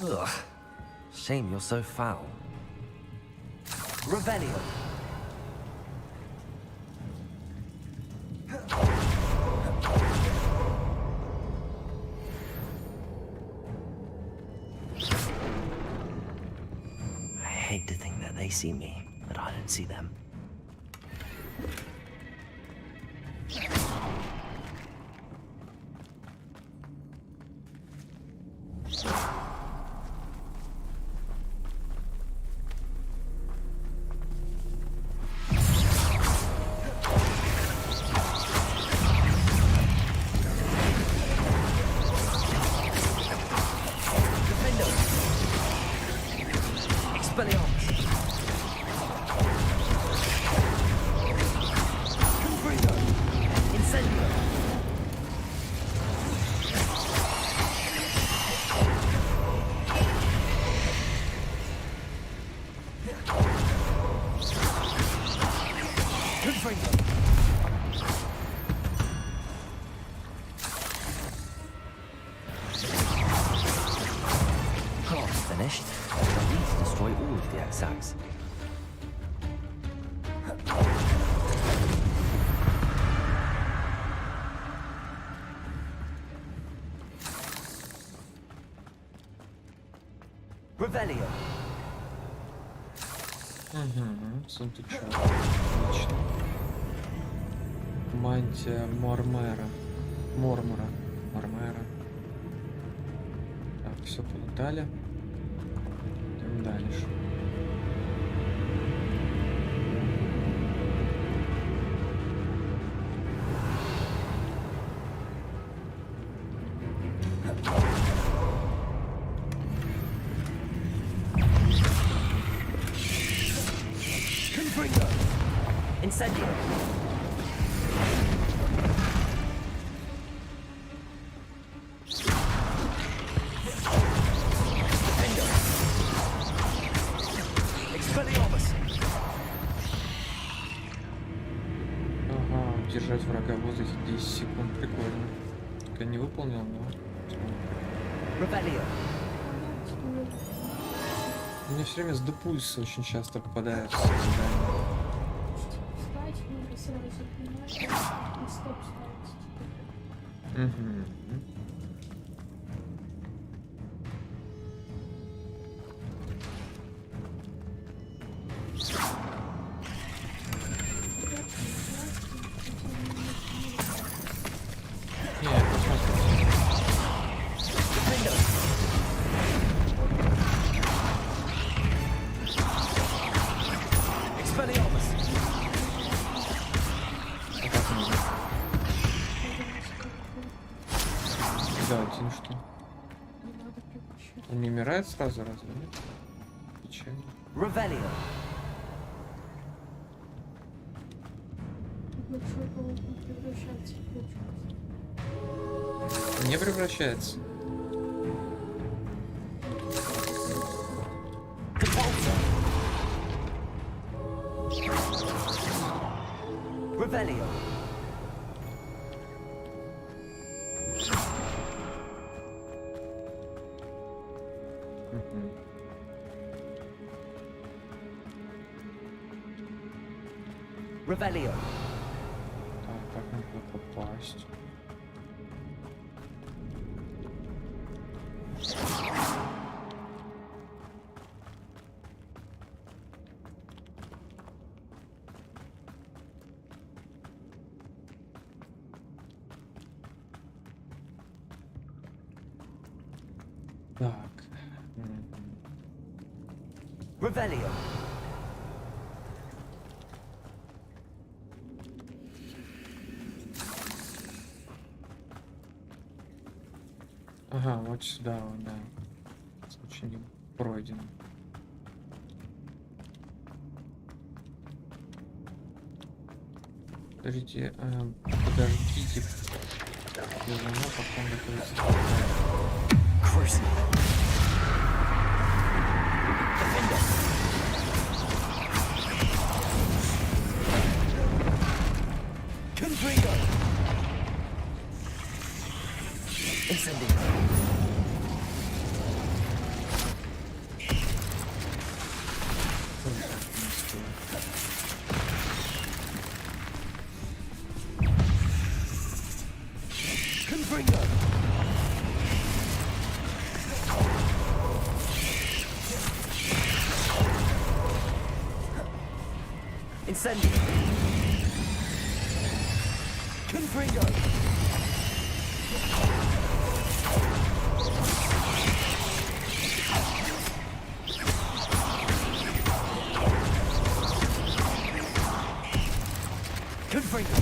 Ugh. Shame you're so foul. Revelio. I hate to think that they see me, but I don't see them. Finished. I need to destroy all of the X-Acts. Revelio. Сундучок. Отлично. Мантия Мормера. Мормера. Так, все полетали. Идем дальше. Incendio. Ага, удержать врага в воздухе 10 секунд. Прикольно. Так я не выполнил, но Rebellion. Мне все время с депульса очень часто попадаются задания. Встать, надо сразу понимать, и стоп ставить. Угу. Нет, посмотрим. Да, один что? Он не умирает сразу, разве нет? Печально. Rebellion. Большой паук не превращается в получается. Не превращается. Rebellion. Rebellion. Так, как можно попасть? Так. Rebellion. Ага, вот сюда, вот, да. Случай не пройден. Подождите, подождите. Я знаю, пока готовится. Incendio. Confringo. Confringo.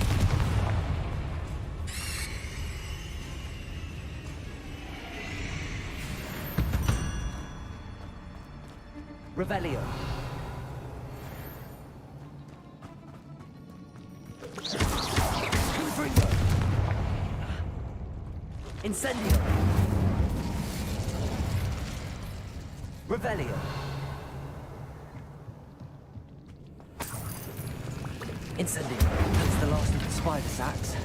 Revelio. Incendio. Revelio. Incendio. That's the last of the spider sacks.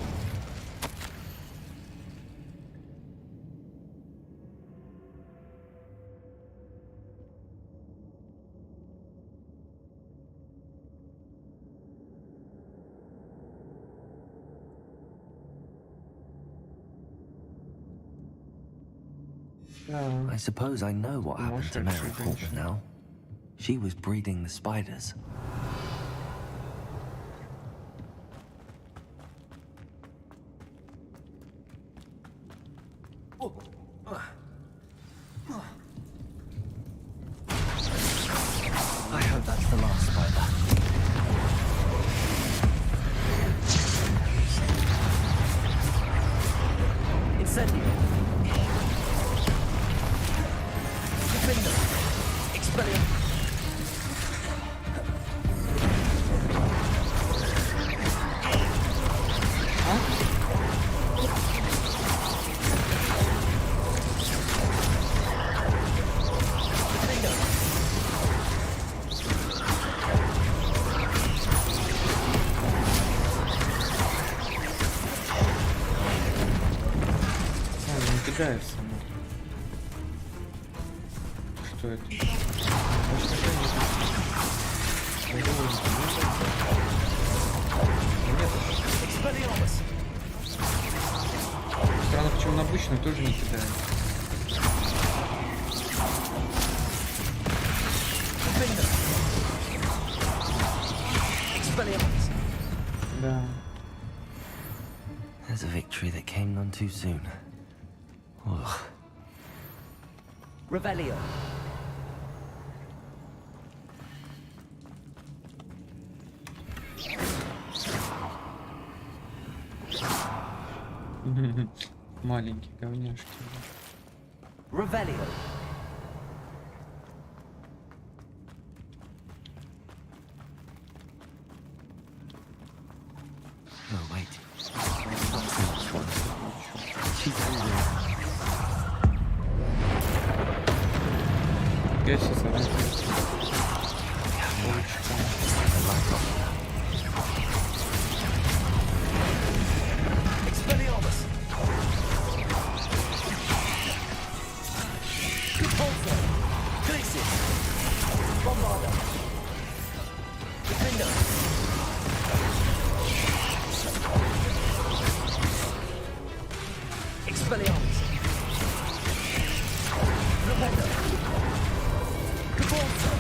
I suppose I know what happened to Mary Porter now. She was breeding the spiders. I hope that's the last spider. Incendio. Expellium. напрягается она. Что это? Значит, такая нет. Странно, почему он обычно тоже не кидает. Да. There's a victory that came none too soon. Ugh. Revelio. Маленькие говняшки. Revelio. No, wait. She's angry. Я сейчас Expelliarmus. Repulsor. Glacis. Bombarder. Defender. Expelliarmus. Defender. Repulsor.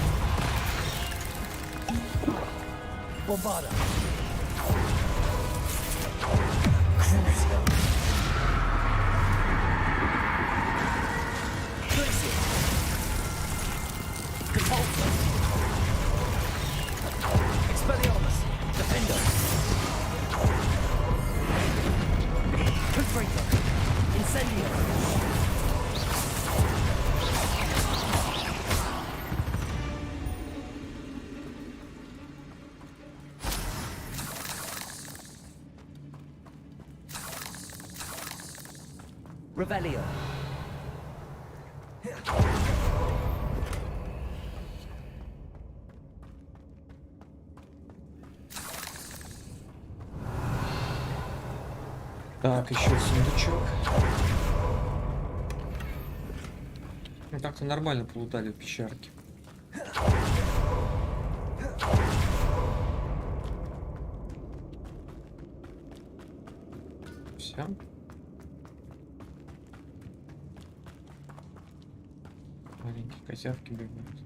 Bombarder. Cruiser. Glacis. Repulsor. Expelliarmus. Defender. Confringo. Incendio. Revelio. Так, еще сундучок. Ну так-то нормально полутали в пещерке. Все. Маленькие козявки бегают.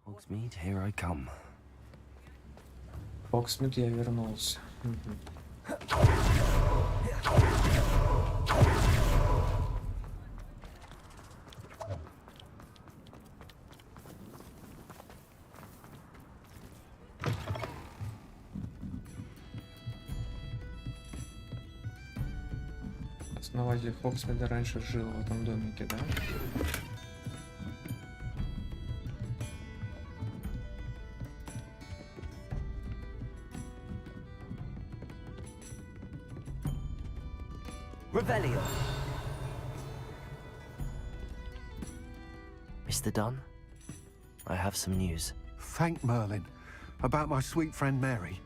Hogsmeade, here I come. Хогсмит, я вернулся. Основатель Хогсмида раньше жил в этом домике, да? Revelio. Mr. Dunn, I have some news. Thank Merlin. About my sweet friend Mary.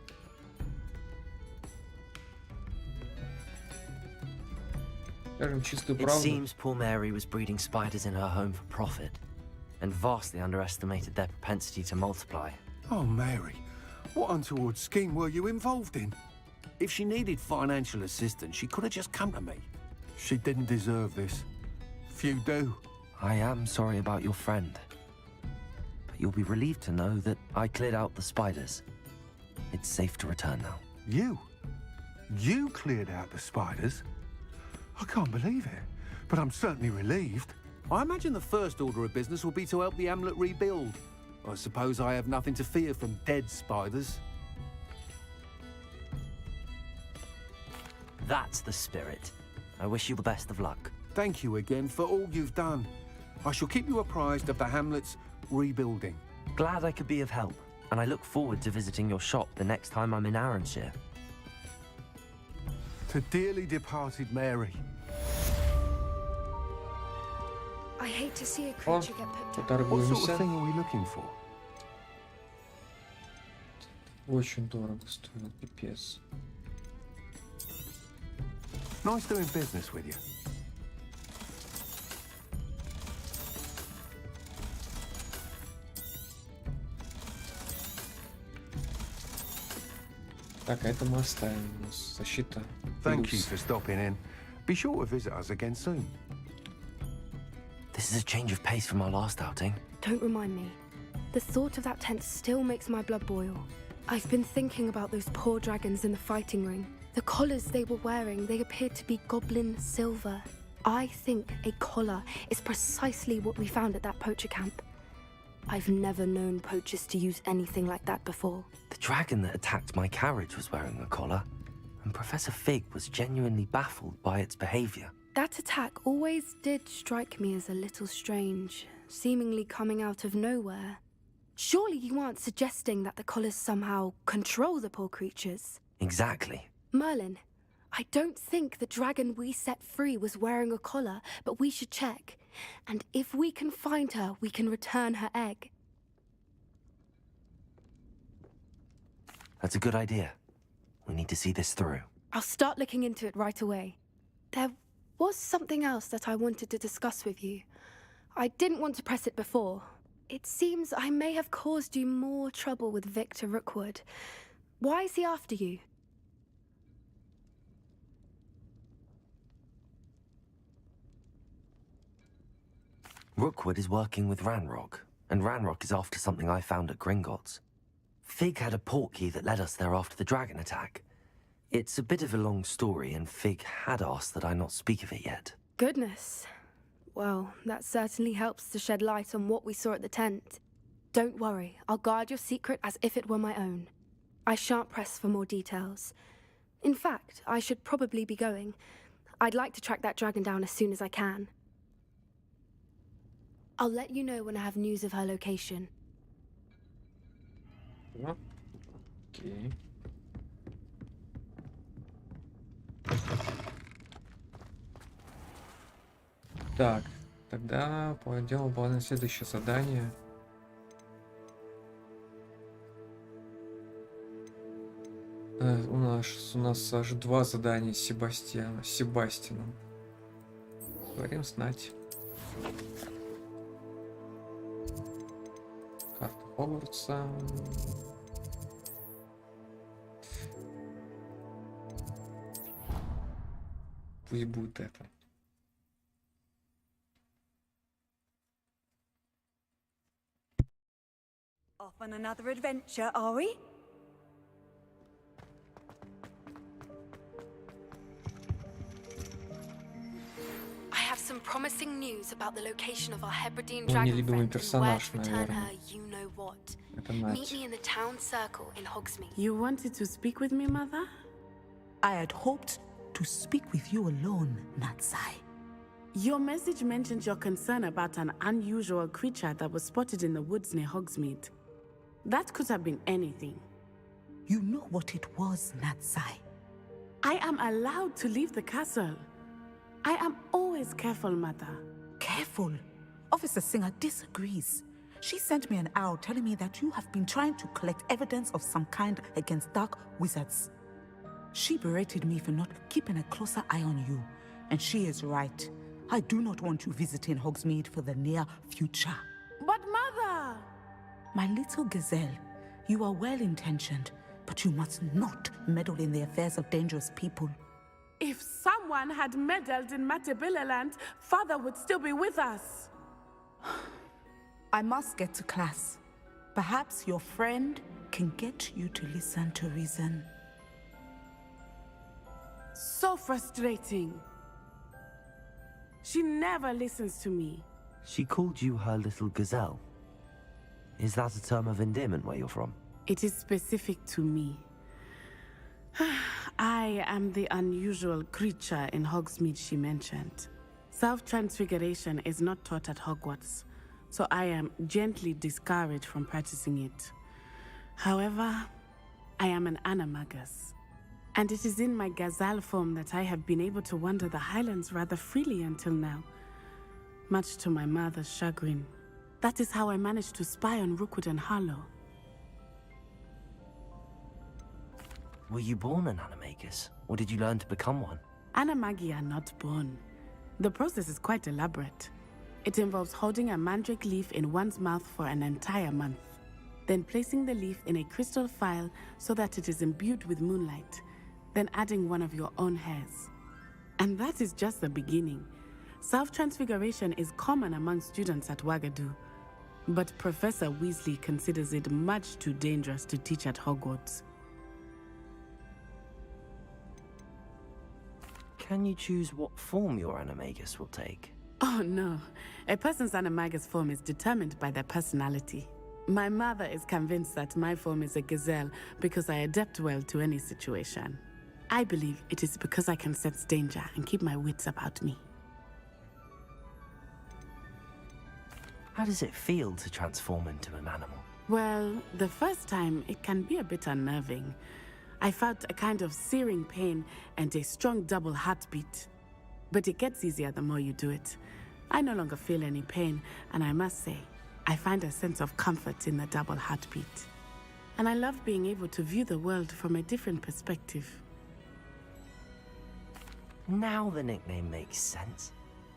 It seems poor Mary was breeding spiders in her home for profit, and vastly underestimated their propensity to multiply. Oh, Mary. What untoward scheme were you involved in? If she needed financial assistance, she could have just come to me. She didn't deserve this. Few do. I am sorry about your friend. But you'll be relieved to know that I cleared out the spiders. It's safe to return now. You? You cleared out the spiders? I can't believe it, but I'm certainly relieved. I imagine the first order of business will be to help the hamlet rebuild. I suppose I have nothing to fear from dead spiders. That's the spirit. I wish you the best of luck. Thank you again for all you've done. I shall keep you apprised of the hamlet's rebuilding. Glad I could be of help, and I look forward to visiting your shop the next time I'm in Arranshire. To dearly departed Mary. I hate to see a creature get put down. What sort of thing are we looking for? Очень дорого стоит, пипец. Nice doing business with you. Так, а это мы оставим. У нас защита. Thank you for stopping in. Be sure to visit us again soon. This is a change of pace from our last outing. Don't remind me. The thought of that tent still makes my blood boil. I've been thinking about those poor dragons in the fighting ring. The collars they were wearing, they appeared to be goblin silver. I think a collar is precisely what we found at that poacher camp. I've never known poachers to use anything like that before. The dragon that attacked my carriage was wearing a collar, and Professor Fig was genuinely baffled by its behavior. That attack always did strike me as a little strange, seemingly coming out of nowhere. Surely you aren't suggesting that the collars somehow control the poor creatures? Exactly. Merlin, I don't think the dragon we set free was wearing a collar, but we should check. And if we can find her, we can return her egg. That's a good idea. We need to see this through. I'll start looking into it right away. There was something else that I wanted to discuss with you. I didn't want to press it before. It seems I may have caused you more trouble with Victor Rookwood. Why is he after you? Rookwood is working with Ranrock, and Ranrock is after something I found at Gringotts. Fig had a portkey that led us there after the dragon attack. It's a bit of a long story, and Fig had asked that I not speak of it yet. Goodness. Well, that certainly helps to shed light on what we saw at the tent. Don't worry, I'll guard your secret as if it were my own. I shan't press for more details. In fact, I should probably be going. I'd like to track that dragon down as soon as I can. I'll let you know when I have news of her location. Окей. Так, тогда пойдем выполнять следующее задание. У нас аж 2 задания с Себастьяном. Говорим знать. Карта Хогвартса. Пусть будет это. Off on another adventure, are we? I have some promising news about the location of our Hebridean Мой dragon нелюбимый friend and where персонаж, to return наверное. her you-know-what. Это Meet Надь. me in the town circle in Hogsmeade. You wanted to speak with me, Mother? I had hoped to speak with you alone, Natsai. Your message mentioned your concern about an unusual creature that was spotted in the woods near Hogsmeade. That could have been anything. You know what it was, Natsai. I am allowed to leave the castle. I am always careful, Mother. Careful. Officer Singer disagrees. She sent me an arrow telling me that you have been trying to collect evidence of some kind against dark wizards. She berated me for not keeping a closer eye on you, and she is right. I do not want you visiting Hogsmeade for the near future. But Mother! My little gazelle, you are well-intentioned, but you must not meddle in the affairs of dangerous people. If someone had meddled in Matabeleland, Father would still be with us. I must get to class. Perhaps your friend can get you to listen to reason. So frustrating. She never listens to me. She called you her little gazelle. Is that a term of endearment where you're from? It is specific to me. I am the unusual creature in Hogsmeade she mentioned. Self-transfiguration is not taught at Hogwarts, so I am gently discouraged from practicing it. However, I am an animagus, and it is in my gazelle form that I have been able to wander the Highlands rather freely until now, much to my mother's chagrin. That is how I managed to spy on Rookwood and Harlow. Were you born an animagus, or did you learn to become one? Animagi are not born. The process is quite elaborate. It involves holding a mandrake leaf in one's mouth for an entire month, then placing the leaf in a crystal phial so that it is imbued with moonlight, then adding one of your own hairs. And that is just the beginning. Self-transfiguration is common among students at Wagadu, but Professor Weasley considers it much too dangerous to teach at Hogwarts. Can you choose what form your animagus will take? Oh no, a person's animagus form is determined by their personality. My mother is convinced that my form is a gazelle because I adapt well to any situation. I believe it is because I can sense danger and keep my wits about me. How does it feel to transform into an animal? Well, the first time it can be a bit unnerving. I felt a kind of searing pain and a strong double heartbeat. But it gets easier the more you do it. I no longer feel any pain, and I must say, I find a sense of comfort in the double heartbeat. And I love being able to view the world from a different perspective. Now the nickname makes sense.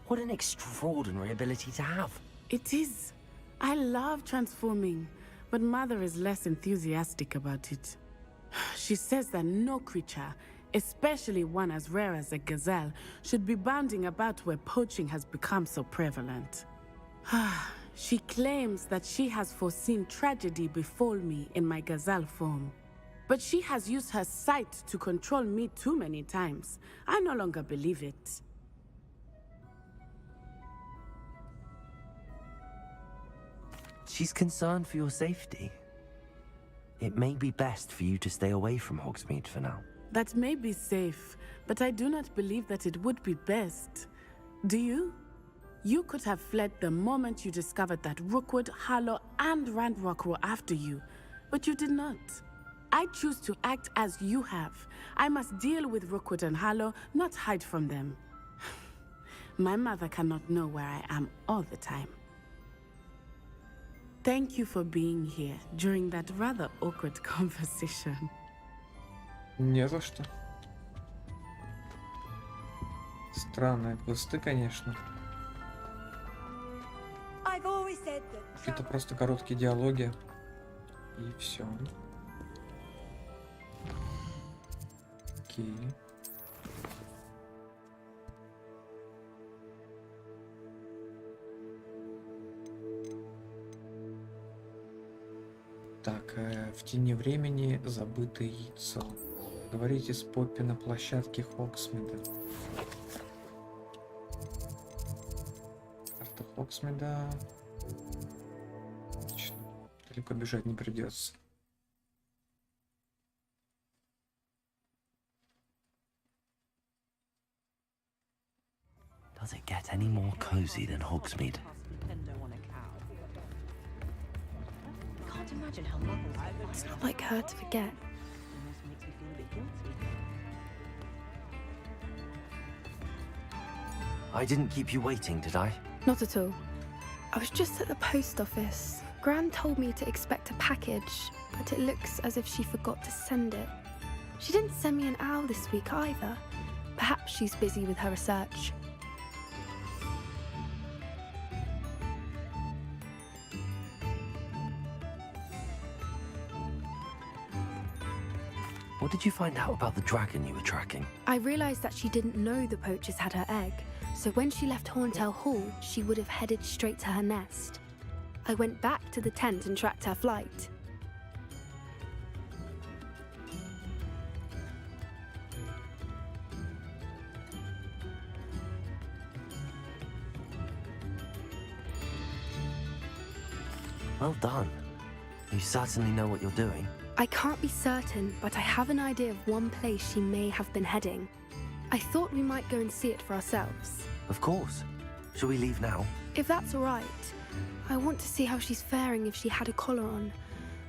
What an extraordinary ability to have. It is. I love transforming, but Mother is less enthusiastic about it. She says that no creature, especially one as rare as a gazelle, should be bounding about where poaching has become so prevalent. She claims that she has foreseen tragedy befall me in my gazelle form. But she has used her sight to control me too many times. I no longer believe it. She's concerned for your safety. It may be best for you to stay away from Hogsmeade for now. That may be safe, but I do not believe that it would be best. Do you? You could have fled the moment you discovered that Rookwood, Harlow, and Ranrock were after you, but you did not. I choose to act as you have. I must deal with Rookwood and Harlow, not hide from them. My mother cannot know where I am all the time. Thank you for being here during that rather awkward conversation. Не за что. Странные квесты, конечно. Это просто короткие диалоги. И все. Окей. Так, в тени времени забытое яйцо. Говорите с Поппи на площадке Хогсмида. Карта Хогсмида. Отлично. Далеко бежать не придется. Does it get any more cozy than Hogsmeade? It's not like her to forget. I didn't keep you waiting, did I? Not at all. I was just at the post office. Gran told me to expect a package, but it looks as if she forgot to send it. She didn't send me an owl this week either. Perhaps she's busy with her research. What did you find out about the dragon you were tracking? I realized that she didn't know the poachers had her egg, so when she left Horntail Hall, she would have headed straight to her nest. I went back to the tent and tracked her flight. Well done. You certainly know what you're doing. I can't be certain, but I have an idea of one place she may have been heading. I thought we might go and see it for ourselves. Of course. Shall we leave now? If that's all right. I want to see how she's faring if she had a collar on.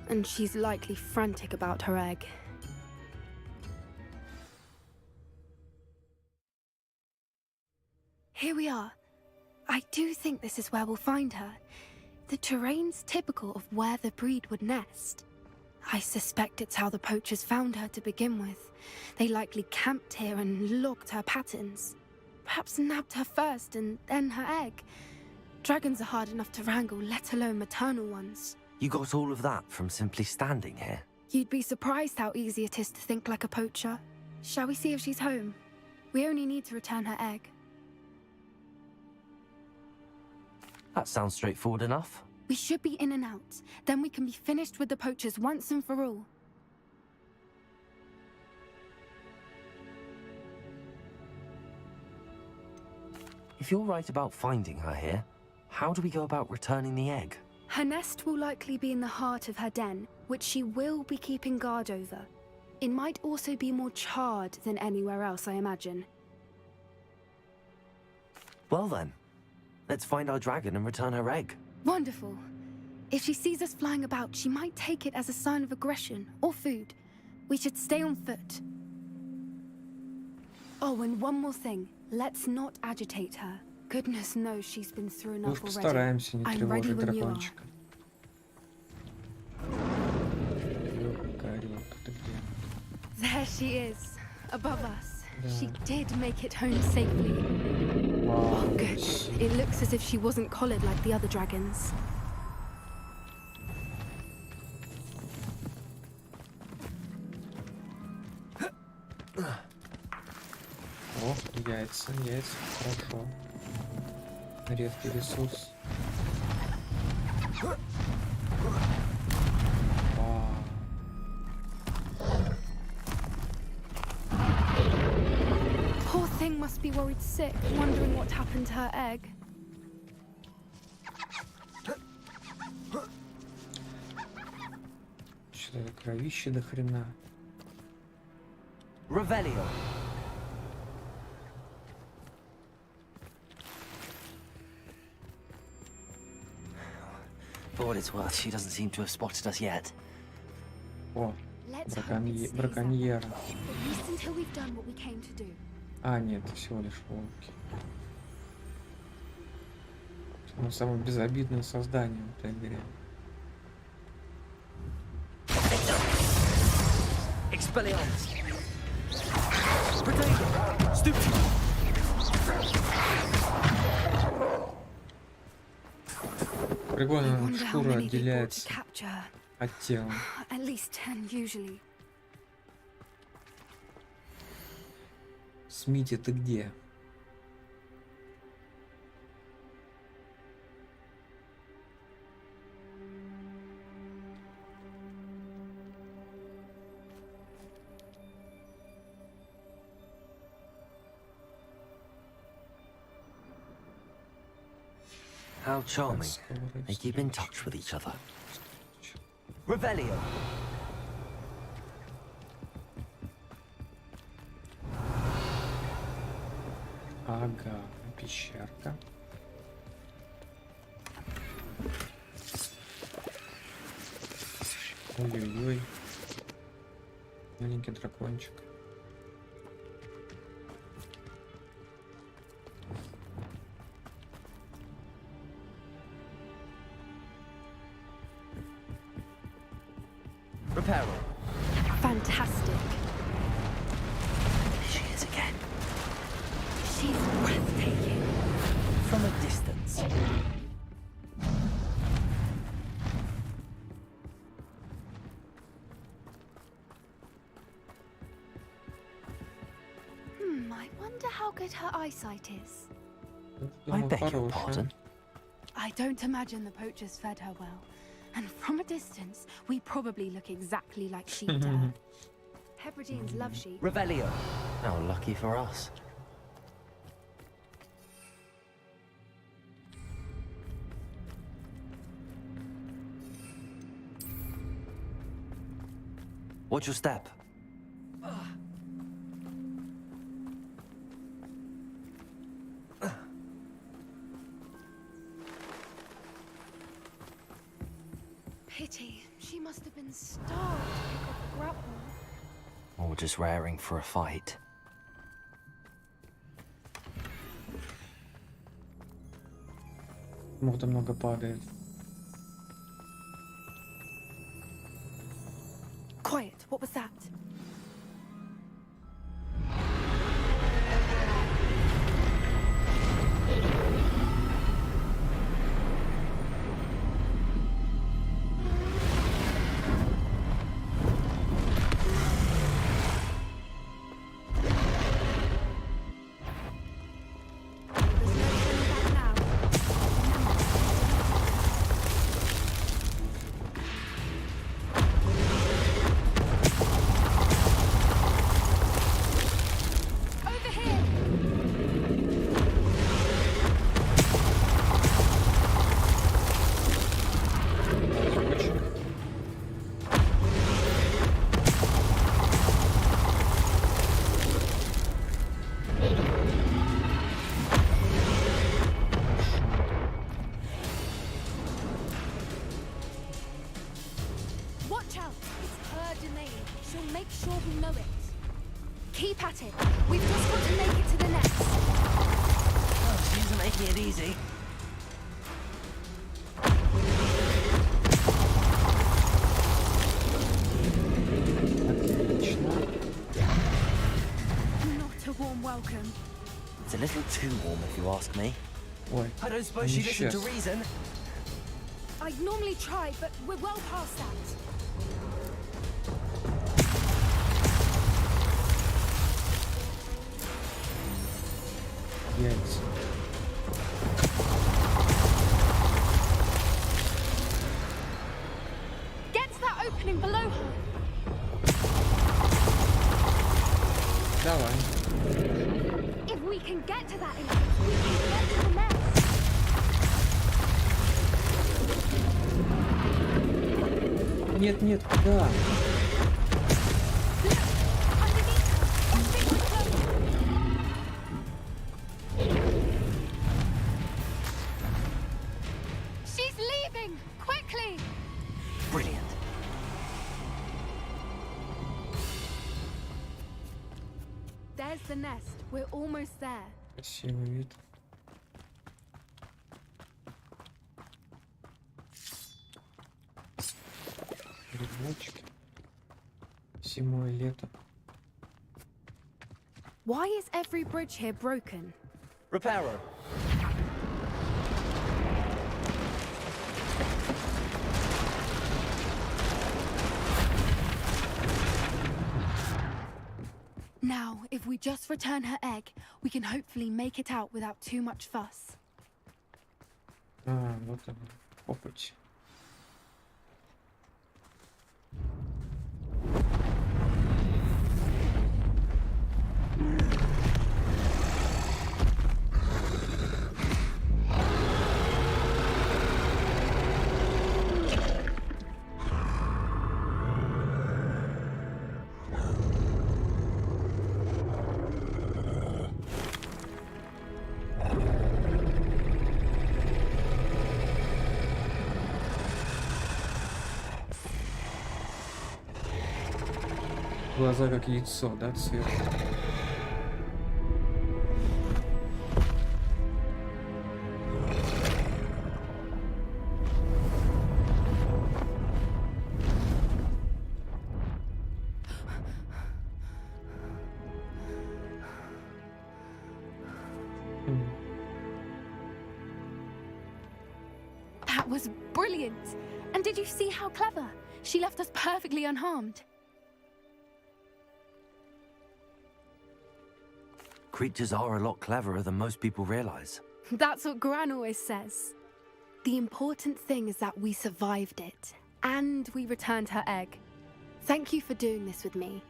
And she's likely frantic about her egg. Here we are. I do think this is where we'll find her. The terrain's typical of where the breed would nest. I suspect it's how the poachers found her to begin with. They likely camped here and logged her patterns. Perhaps nabbed her first and then her egg. Dragons are hard enough to wrangle, let alone maternal ones. You got all of that from simply standing here? You'd be surprised how easy it is to think like a poacher. Shall we see if she's home? We only need to return her egg. That sounds straightforward enough. We should be in and out. Then we can be finished with the poachers once and for all. If you're right about finding her here, how do we go about returning the egg? Her nest will likely be in the heart of her den, which she will be keeping guard over. It might also be more charred than anywhere else, I imagine. Well then, let's find our dragon and return her egg. Wonderful. If she sees us flying about, she might take it as a sign of aggression or food. We should stay on foot. Oh, and one more thing. Let's not agitate her. Goodness knows she's been through enough already. Постараемся не I'm ready тревожить when you are. дракончика. Горелка, ты где? There she is, above us. Да. She did make it home safely. Вау. Oh, good. It looks as if she wasn't collared like the other dragons. О, яйца, хорошо. Редкий ресурс. Вау. Poor thing must be worried sick, wondering what happened to her egg. Что-то кровище до хрена. Revelio. For what it's worth, she doesn't seem to have spotted us yet. О, Let's hope it stays that браконьера. way, at least until we've done what we came to do. А, нет, это всего лишь волки. Ну, самое безобидное создание в этой игре. Expelliarmus. Protego. Stupid. Прикольно, шкура отделяется Capture. от тела. At least 10 usually. Смити, ты где? How charming. They keep in touch with each other. Revelio. Ага, пещерка. Ой-ой-ой. Маленький дракончик. Reparo. Fantastic. There she is again. She's breathtaking. From a distance. I wonder how good her eyesight is. I beg your pardon? I don't imagine the poachers fed her well. And from a distance, we probably look exactly like sheep to her. Hebrideans love sheep. Revelio. How lucky for us. Watch your step. Pity. She must have been starved to pick up a grapple. Or just raring for a fight. Морда много падает. Quiet. What was that? Watch out! It's her domain. She'll make sure we know it. Keep at it. We've just got to make it to the nest. Oh, she isn't making it easy. Not a warm welcome. It's a little too warm if you ask me. Ой, I don't suppose she listened to reason. I'd normally try, but we're well past that. яйца. Get to that opening below her. Давай. If we can get to that entrance, we can get to the nest. Нет, нет, куда? She's leaving! Quickly! Brilliant. There's the nest. We're almost there. Красивый вид. Грибочки. Зимой, лето. Why is every bridge here broken? Reparo. Now, if we just return her egg, we can hopefully make it out without too much fuss. А, вот он. Опыть. Глаза как яйцо, да, цвет? That was brilliant! And did you see how clever? She left us perfectly unharmed. Creatures are a lot cleverer than most people realize. That's what Gran always says. The important thing is that we survived it, and we returned her egg. Thank you for doing this with me.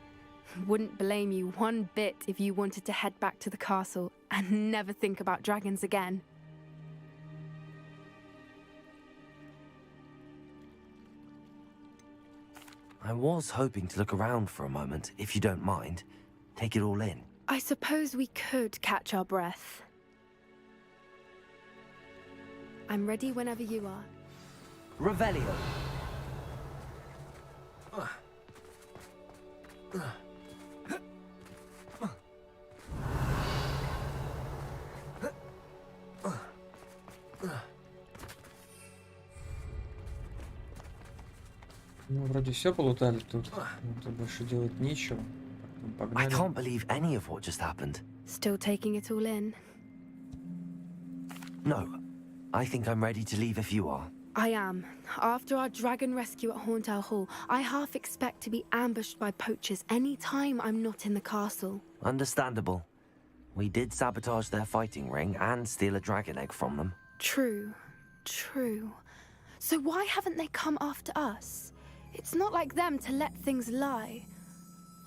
Wouldn't blame you one bit if you wanted to head back to the castle and never think about dragons again. I was hoping to look around for a moment, if you don't mind. Take it all in. I suppose we could catch our breath. I'm ready whenever you are. Revelio. Ну, вроде все полутали тут. Тут больше делать нечего. I Погнали. can't believe any of what just happened. Still taking it all in? No, I think I'm ready to leave if you are. I am. After our dragon rescue at Hauntow Hall, I half expect to be ambushed by poachers any time I'm not in the castle. Understandable. We did sabotage their fighting ring and steal a dragon egg from them. True. True. So why haven't they come after us? It's not like them to let things lie.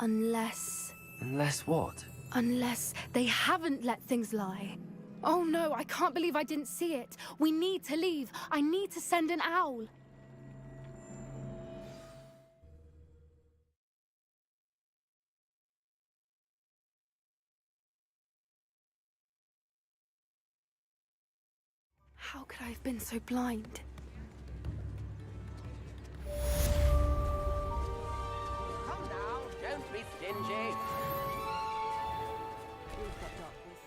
Unless... Unless what? Unless they haven't let things lie. Oh no, I can't believe I didn't see it. We need to leave. I need to send an owl. How could I have been so blind? Come now, don't be stingy.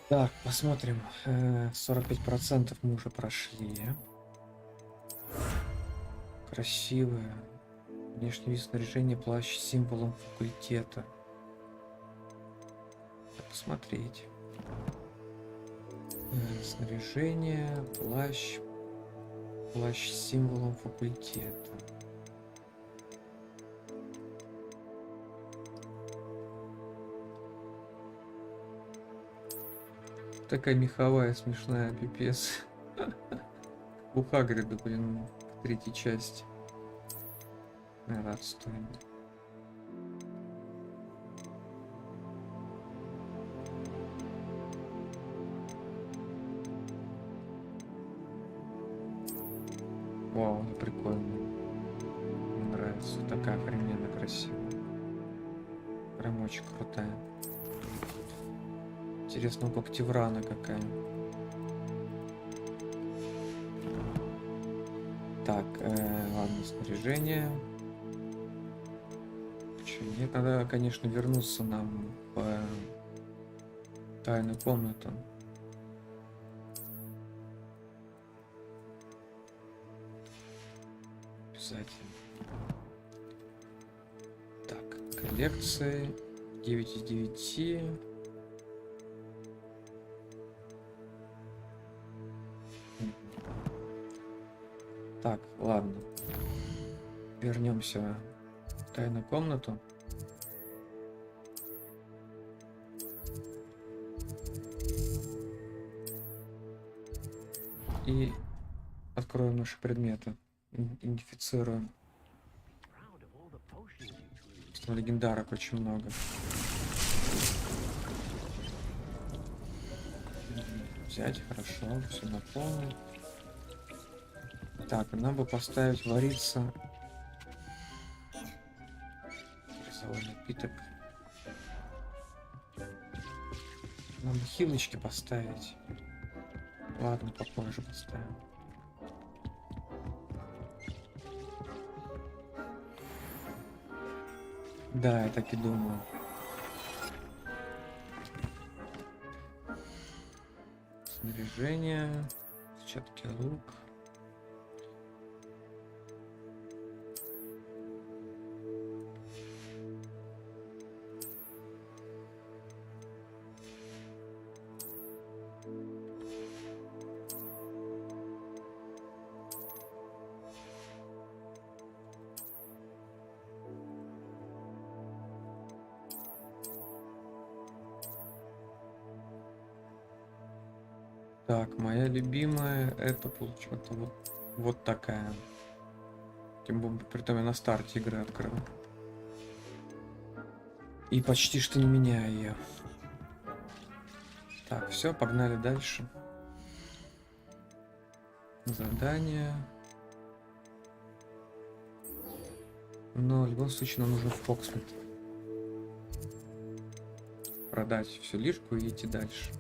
Так, посмотрим. 45% мы уже прошли. Красивое. Внешний вид снаряжения, плащ с символом факультета. Посмотреть. Снаряжение, плащ. Плащ с символом факультета. Такая меховая смешная, пипец. У Хагрида, блин, в третьей части. Наверное, отстойно. Вау, ну прикольно. Мне нравится. Такая охрененно красивая. Прям очень крутая. Интересно, у Когтеврана какая. Так, ладно, снаряжение. Чё, нет, надо, конечно, вернуться нам в тайную комнату. Обязательно. Так, коллекции 9 из 9. Так, ладно. Вернемся в тайную комнату. И откроем наши предметы. Идентифицируем. Что легендарок очень много. Взять, хорошо, все наполнил. Так, нам бы поставить вариться. Розовый напиток. Нам бы хилочки поставить. Ладно, попозже поставим. Да, я так и думал. Снаряжение. Перчатки, лук. Так, моя любимая, это получается вот такая. Тем более, притом я на старте игры открыл. И почти что не меняю ее. Так, все, погнали дальше. Задание. Но в любом случае нам нужно в Фоксмит. Продать всю лишку и идти дальше.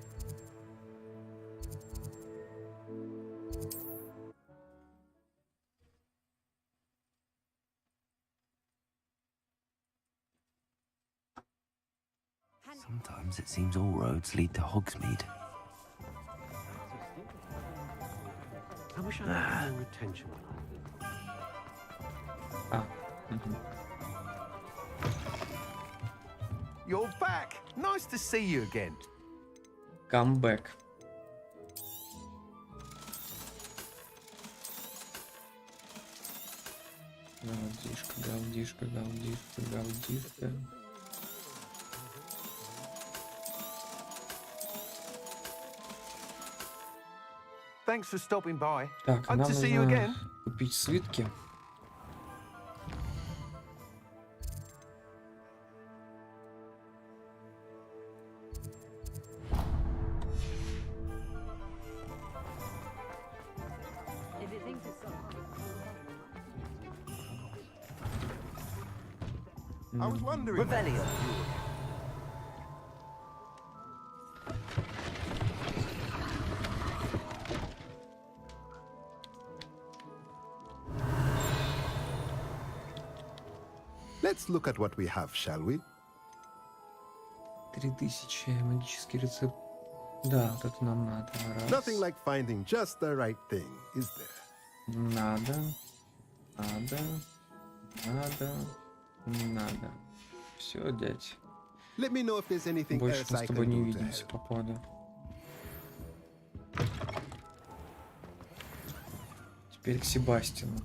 Sometimes it seems all roads lead to Hogsmeade. I wish I had more attention when Ah. You're back. Nice to see you again. Come back. Галдишка, галдишка, галдишка, галдишка. Thanks for stopping by. Так, Hope нам to see you нужно again. купить свитки. I was wondering. Revelio. Let's look at what we have, shall we? 3000 магический рецепт. Да, вот это нам надо. Раз. Nothing like finding just the right thing, is there? Надо. Надо. Надо. Надо. Все, дядь. Let me know if there's anything Больше else мы I с тобой can не do to увидимся, help. походу. Теперь к Себастину.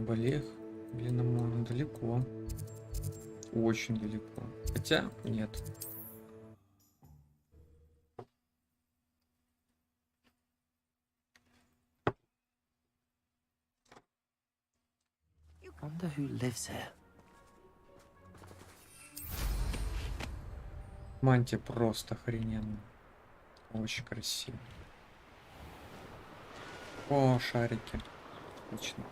Болех. Блин, нам далеко. Очень далеко. Хотя, нет. Wonder who lives here. Мантия просто охрененно. Очень красиво. О, шарики. Отлично.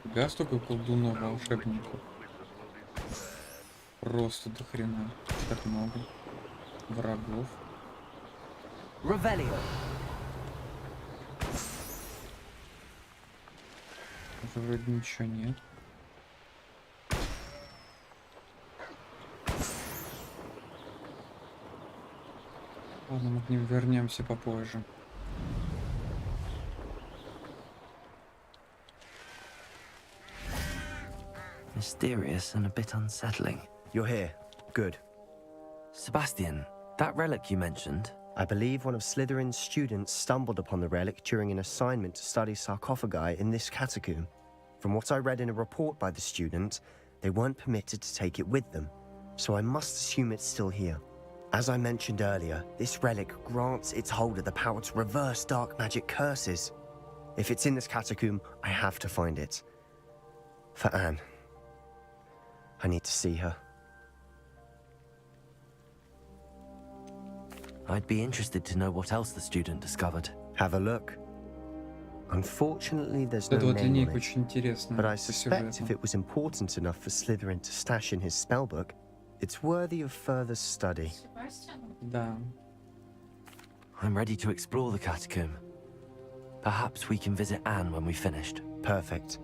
Да, столько колдунов, волшебников. Просто до хрена. Так много. Врагов. Revelio. Уже вроде ничего нет. Ладно, мы к ним вернемся попозже. Mysterious and a bit unsettling. You're here. Good. Sebastian, that relic you mentioned. I believe one of Slytherin's students stumbled upon the relic during an assignment to study sarcophagi in this catacomb. From what I read in a report by the student, they weren't permitted to take it with them, so I must assume it's still here. As I mentioned earlier, this relic grants its holder the power to reverse dark magic curses. If it's in this catacomb, I have to find it. For Anne. I need to see her. I'd be interested to know what else the student discovered. Have a look. Unfortunately, there's no Эта вот name линейка on it, очень интересная. but I по suspect сюжету. if it was important enough for Slytherin to stash in his spellbook, it's worthy of further study. Да. I'm ready to explore the catacomb. Perhaps we can visit Anne when we've finished. Perfect.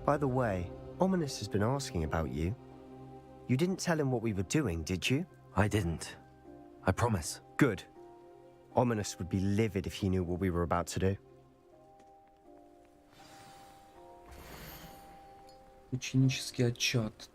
By the way, Ominous has been asking about you. You didn't tell him what we were doing, did you? I didn't. I promise. Good. Ominous would be livid if he knew what we were about to do. Ученический отчет.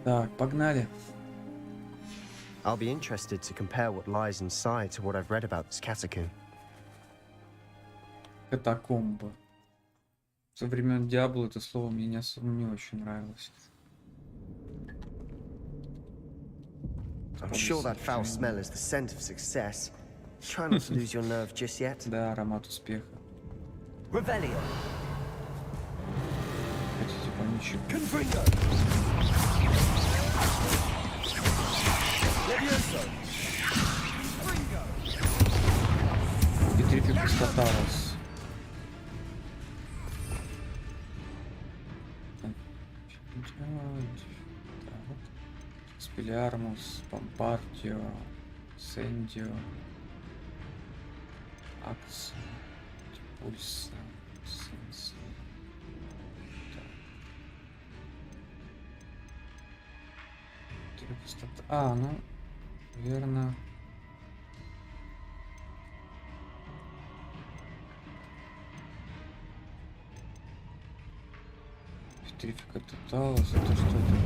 Так, погнали. I'll be interested to compare what lies inside to what I've read about this catacomb. Катакомбы. Со времен Диабло это слово мне не очень нравилось. I'm sure that foul smell is the scent of success. Try not to lose your nerve just yet. Да, аромат успеха. Revelio. Хотите помощи? Confringo. Levioso. Петрификус Тоталус. Спилярмус, Помпартио, Сендио, Акс, Пульса, Сенс. А, ну, верно. Петрифика Тоталус, это что-то.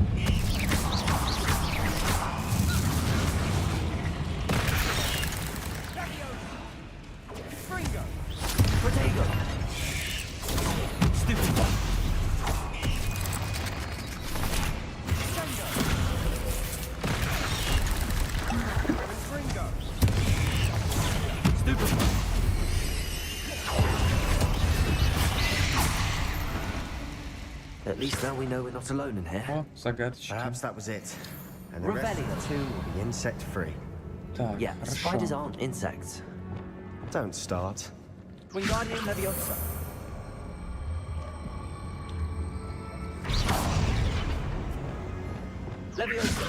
At least now we know we're not alone in here. О, загадочки. Perhaps that was it. And the rest of the tomb will be insect-free. Так, Yeah, хорошо. spiders aren't insects. Don't start. Wingardium Leviosa. Leviosa.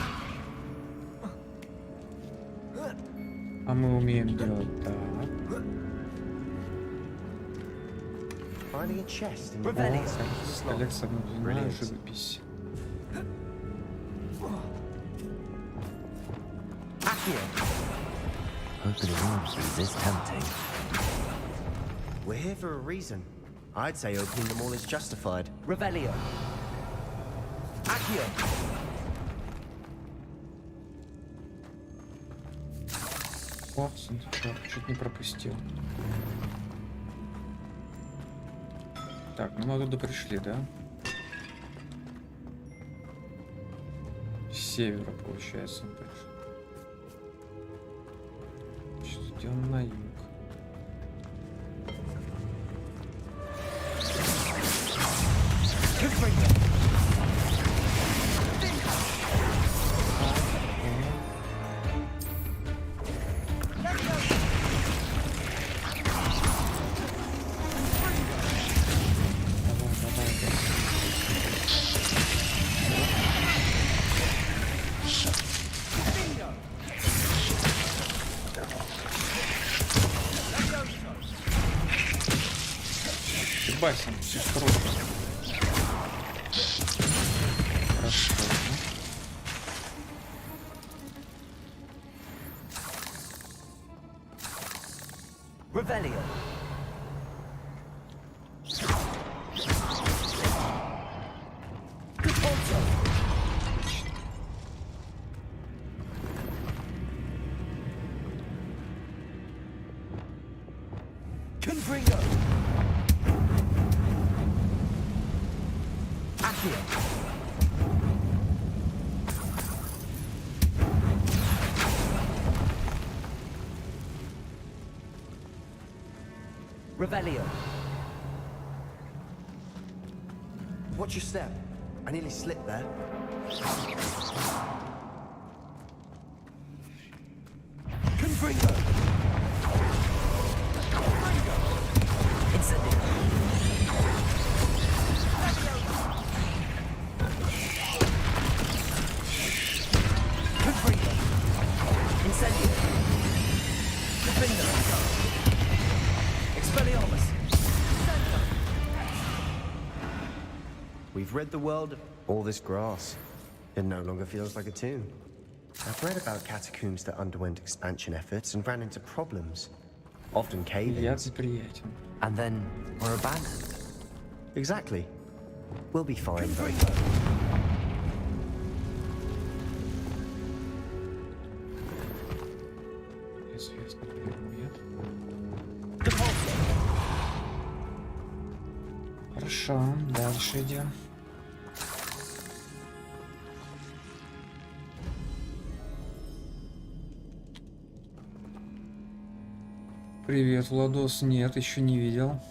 А мы умеем делать так. Finding a chest in the Revelio. Коллекция обновлена, живопись. Opening arms is tempting. We're here for a reason. I'd say opening them all is justified. Revelio. Accio. О, смотри, чуть не пропустил. Так, ну мы оттуда пришли, да? С севера, получается, мы пришли. Значит, идем на юг. Басен, все хорошо. Хорошо. Revelio. Confringo. Accio. Revelio. Watch your step. I nearly slipped there. Confringo. Incendio. Confringo. Incendio. Defender. Expelliarmus. We've rid the world of all this grass. It no longer feels like a tomb. I've read about catacombs that underwent expansion efforts and ran into problems. Often cave-ins. And then were abandoned. Exactly. We'll be fine, though. Известный предмет. Хорошо, дальше идем. Привет, Владос. Нет, еще не видел.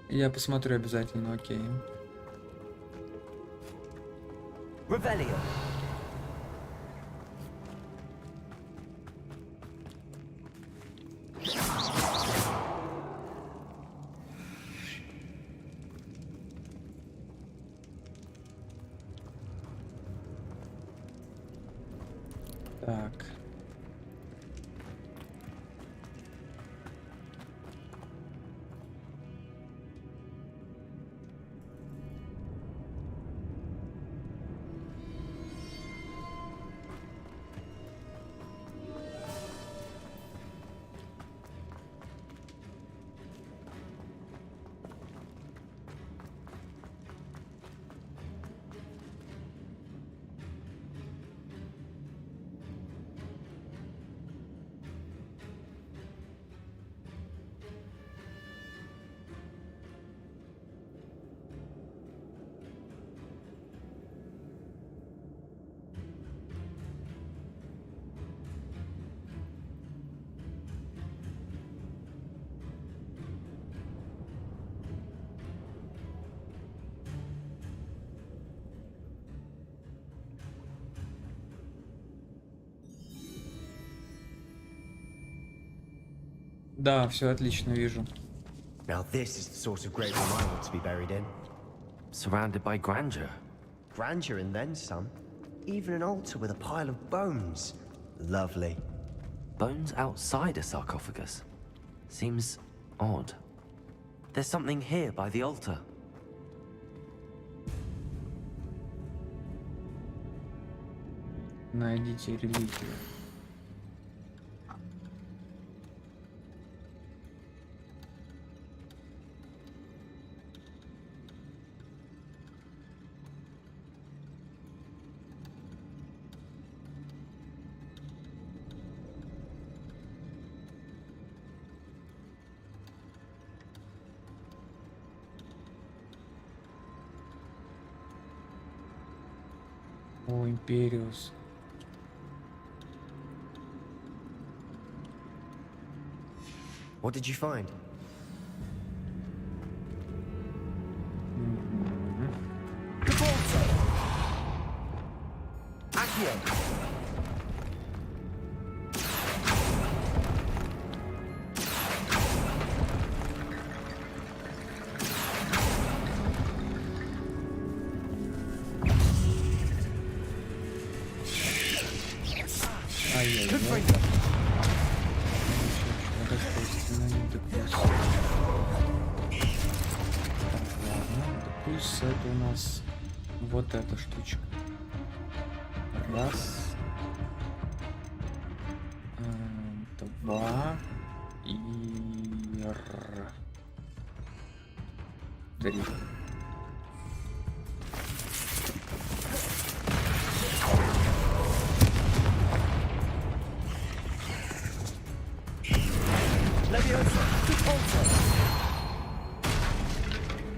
Я посмотрю обязательно, окей. Revelio. Так. Да, все отлично вижу. Now this is the sort of grave room I want to be buried in. Surrounded by grandeur. Grandeur and then some. Even an altar with a pile of bones. Lovely. Bones outside a sarcophagus? Seems odd. There's something here by the altar. Найдите реликвию. О, Империус. What did you find? Это у нас вот эта штучка. Раз, два и три.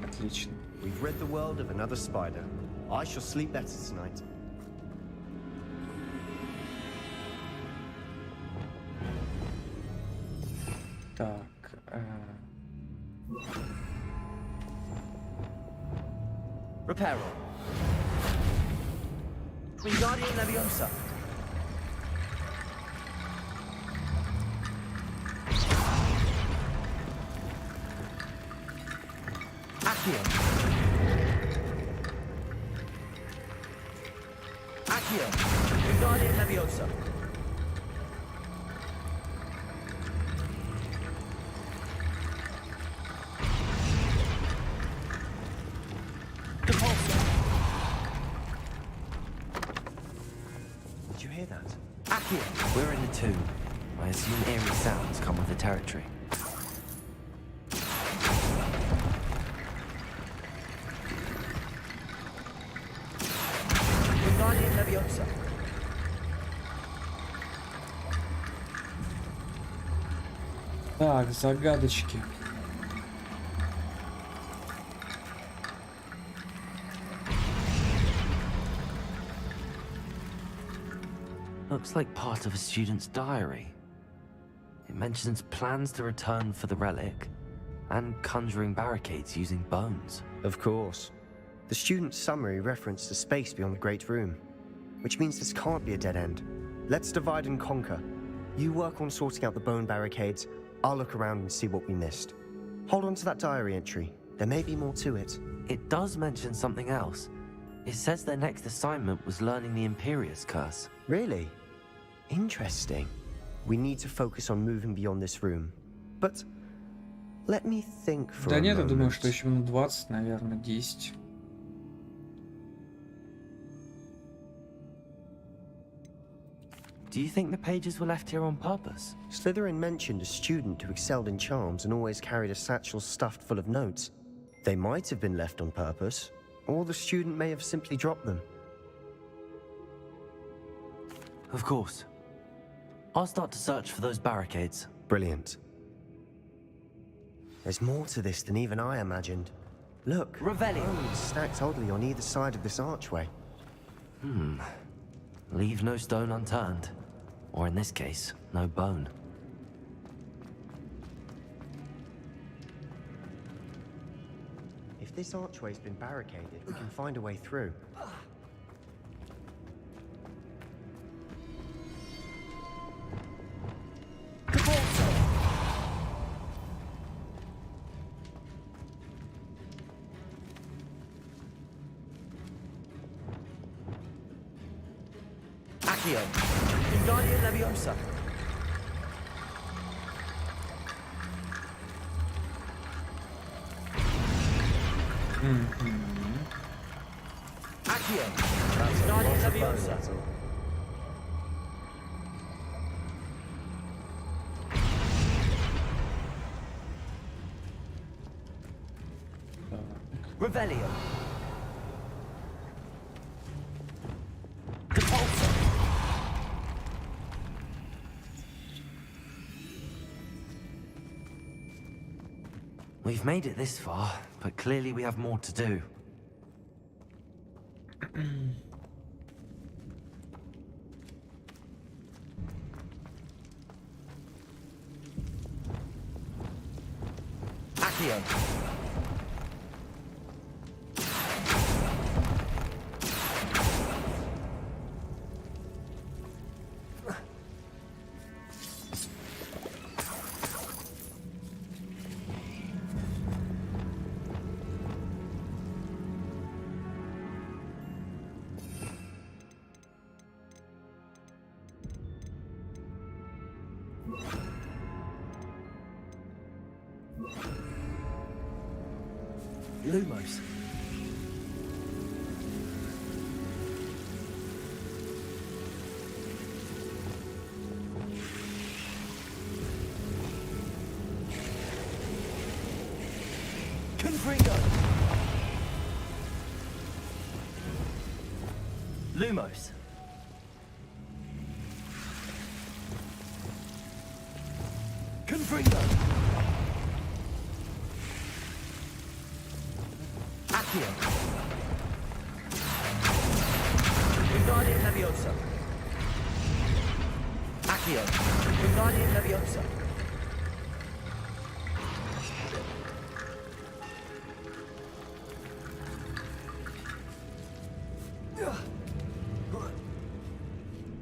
Отлично. We've rid the world of another spider. I shall sleep better tonight. Так. Reparo. Wingardium Leviosa. Accio. Accio. Wingardium Leviosa. Did you hear that? Accio. We're in the tomb. I assume eerie sounds come with the territory. Wingardium Leviosa. Так, загадочки. Looks like part of a student's diary. It mentions plans to return for the relic and conjuring barricades using bones. Of course. The student's summary referenced a space beyond the Great Room, which means this can't be a dead end. Let's divide and conquer. You work on sorting out the bone barricades, I'll look around and see what we missed. Hold on to that diary entry. There may be more to it. It does mention something else. It says their next assignment was learning the Imperius Curse. Really? Interesting. We need to focus on moving beyond this room. But let me think for Да a нет, я думаю, moment. что еще минут 20, наверное, 10. Do you think the pages were left here on purpose? Slytherin mentioned a student who excelled in charms and always carried a satchel stuffed full of notes. They might have been left on purpose, or the student may have simply dropped them. Of course. I'll start to search for those barricades. Brilliant. There's more to this than even I imagined. Look, Revelio. bones stacked oddly on either side of this archway. Leave no stone unturned. Or in this case, no bone. If this archway's been barricaded, we can find a way through. Accio. Wingardium Leviosa. Accio. Wingardium Leviosa. Revelio. Depulso. We've made it this far, but clearly we have more to do. Accio. Lumos. Confringo. Lumos. Confringo. Accio. Wingardium Leviosa. Accio. Wingardium Leviosa.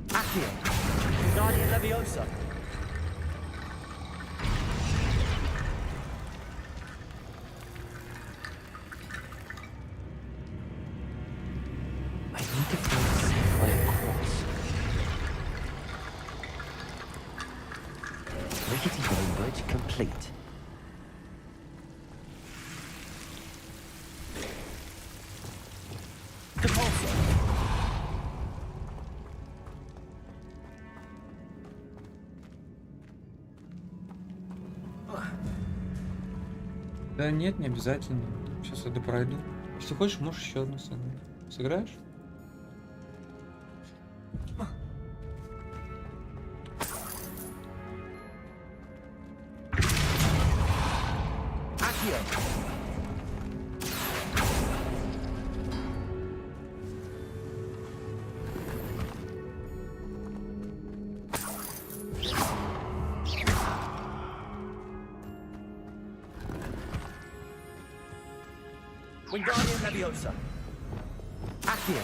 Accio. Wingardium Leviosa. I need to find a safe way across. Rickety bone bridge complete. Depulso. Да нет, не обязательно. Сейчас я допройду. Если хочешь, можешь еще одну сыграть. Сыграешь? Wingardium Leviosa. Accio.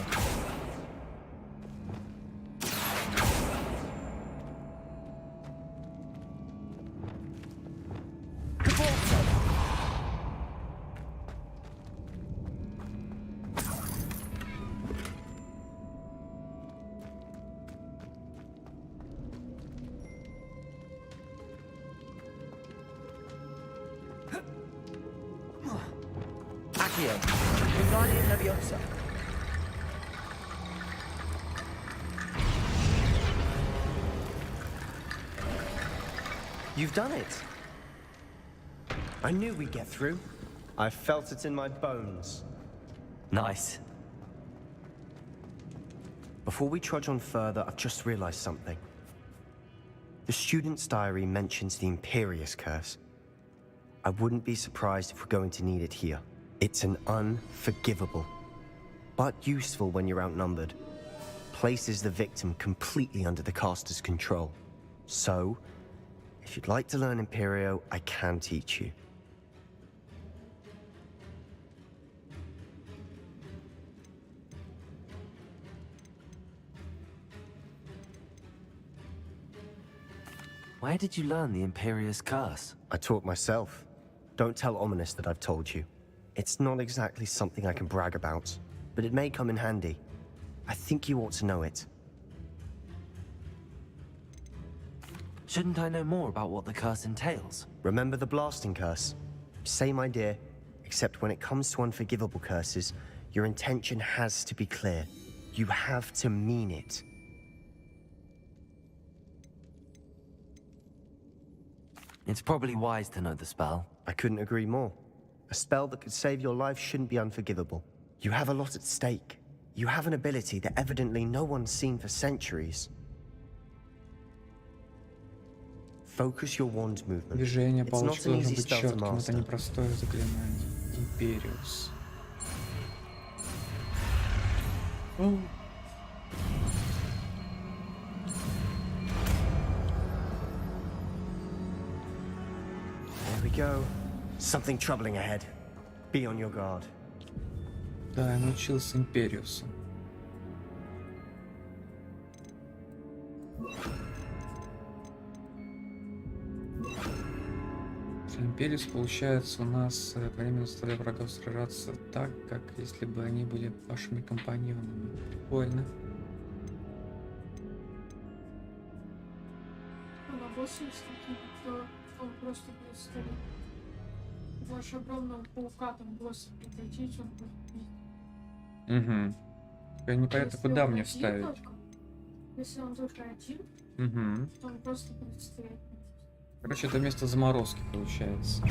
Accio. Wingardium Leviosa. You've done it. I knew we'd get through. I felt it in my bones. Nice. Before we trudge on further, I've just realized something. The student's diary mentions the Imperious Curse. I wouldn't be surprised if we're going to need it here. It's an unforgivable, but useful when you're outnumbered. Places the victim completely under the caster's control. So, if you'd like to learn Imperio, I can teach you. Where did you learn the Imperious Curse? I taught myself. Don't tell Ominous that I've told you. It's not exactly something I can brag about, but it may come in handy. I think you ought to know it. Shouldn't I know more about what the curse entails? Remember the blasting curse? Same idea, except when it comes to unforgivable curses, your intention has to be clear. You have to mean it. It's probably wise to know the spell. I couldn't agree more. A spell that could save your life shouldn't be unforgivable. You have a lot at stake. You have an ability that evidently no one's seen for centuries. Focus your wand movement. Движение It's not палочки an должно easy быть spell to четким. Это master. непростое заклинание. Империус. There we go. Something troubling ahead. Be on your guard. Да, я научился Империусу. Империус, получается, у нас одновременно заставляет врагов сражаться так, как если бы они были вашими компаньонами. Прикольно. На боссе какие-то, он просто будет стоять. Ваш огромного паука там босса прекратить, он будет бить. Угу. Непонятно, Если куда он мне один вставить. только, если он только один, Угу. то он просто будет стоять. Короче, это место заморозки получается.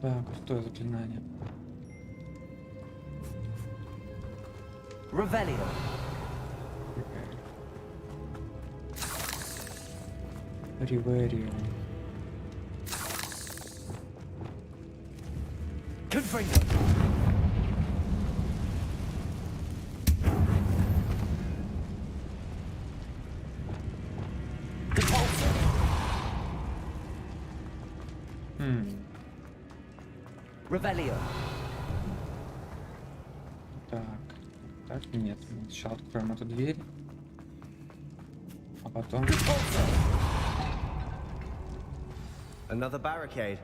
Да, крутое заклинание. Revelio. Риверио. Confringo. Revelio. Так, нет. Мы сначала откроем эту дверь. А потом... Another barricade.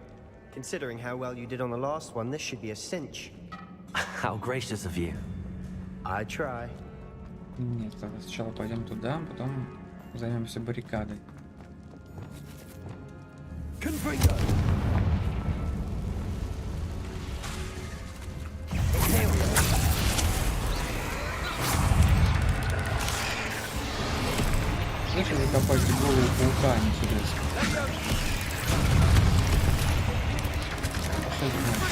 Considering how well you did on the last one, this should be a cinch. How gracious of you. I try. Нет, тогда сначала пойдем туда, потом займемся баррикадой. Confringo! Слышали закопать голову паука, интересно. Что это значит?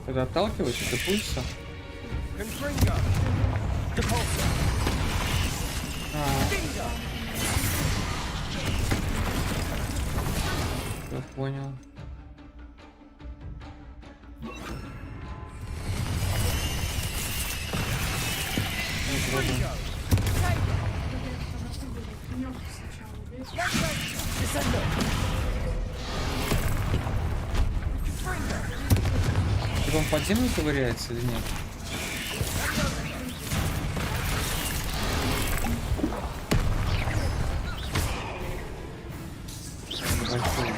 Когда отталкиваешься, ты пульса. Я понял. Так он под землю ковыряется или нет? Большой день.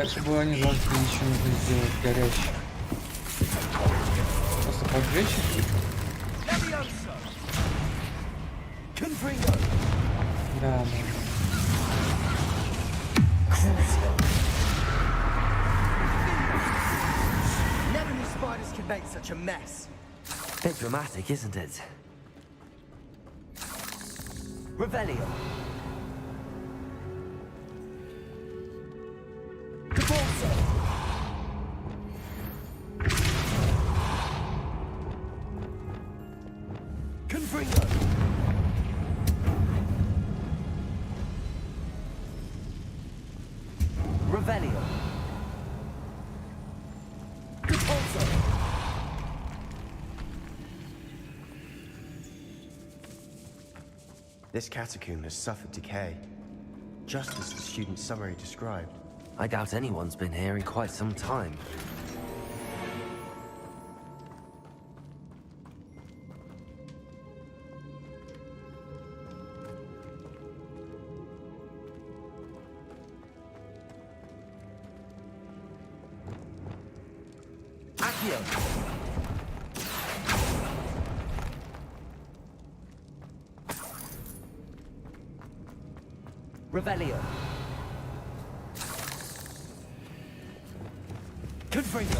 Чтобы они зажгли, ничего нужно сделать горящих. Просто поджечь их. Да. Never knew spiders could make such a mess. Bit dramatic, isn't it? Revelio. This catacomb has suffered decay, just as the student's summary described. I doubt anyone's been here in quite some time. Revelio. Confringo.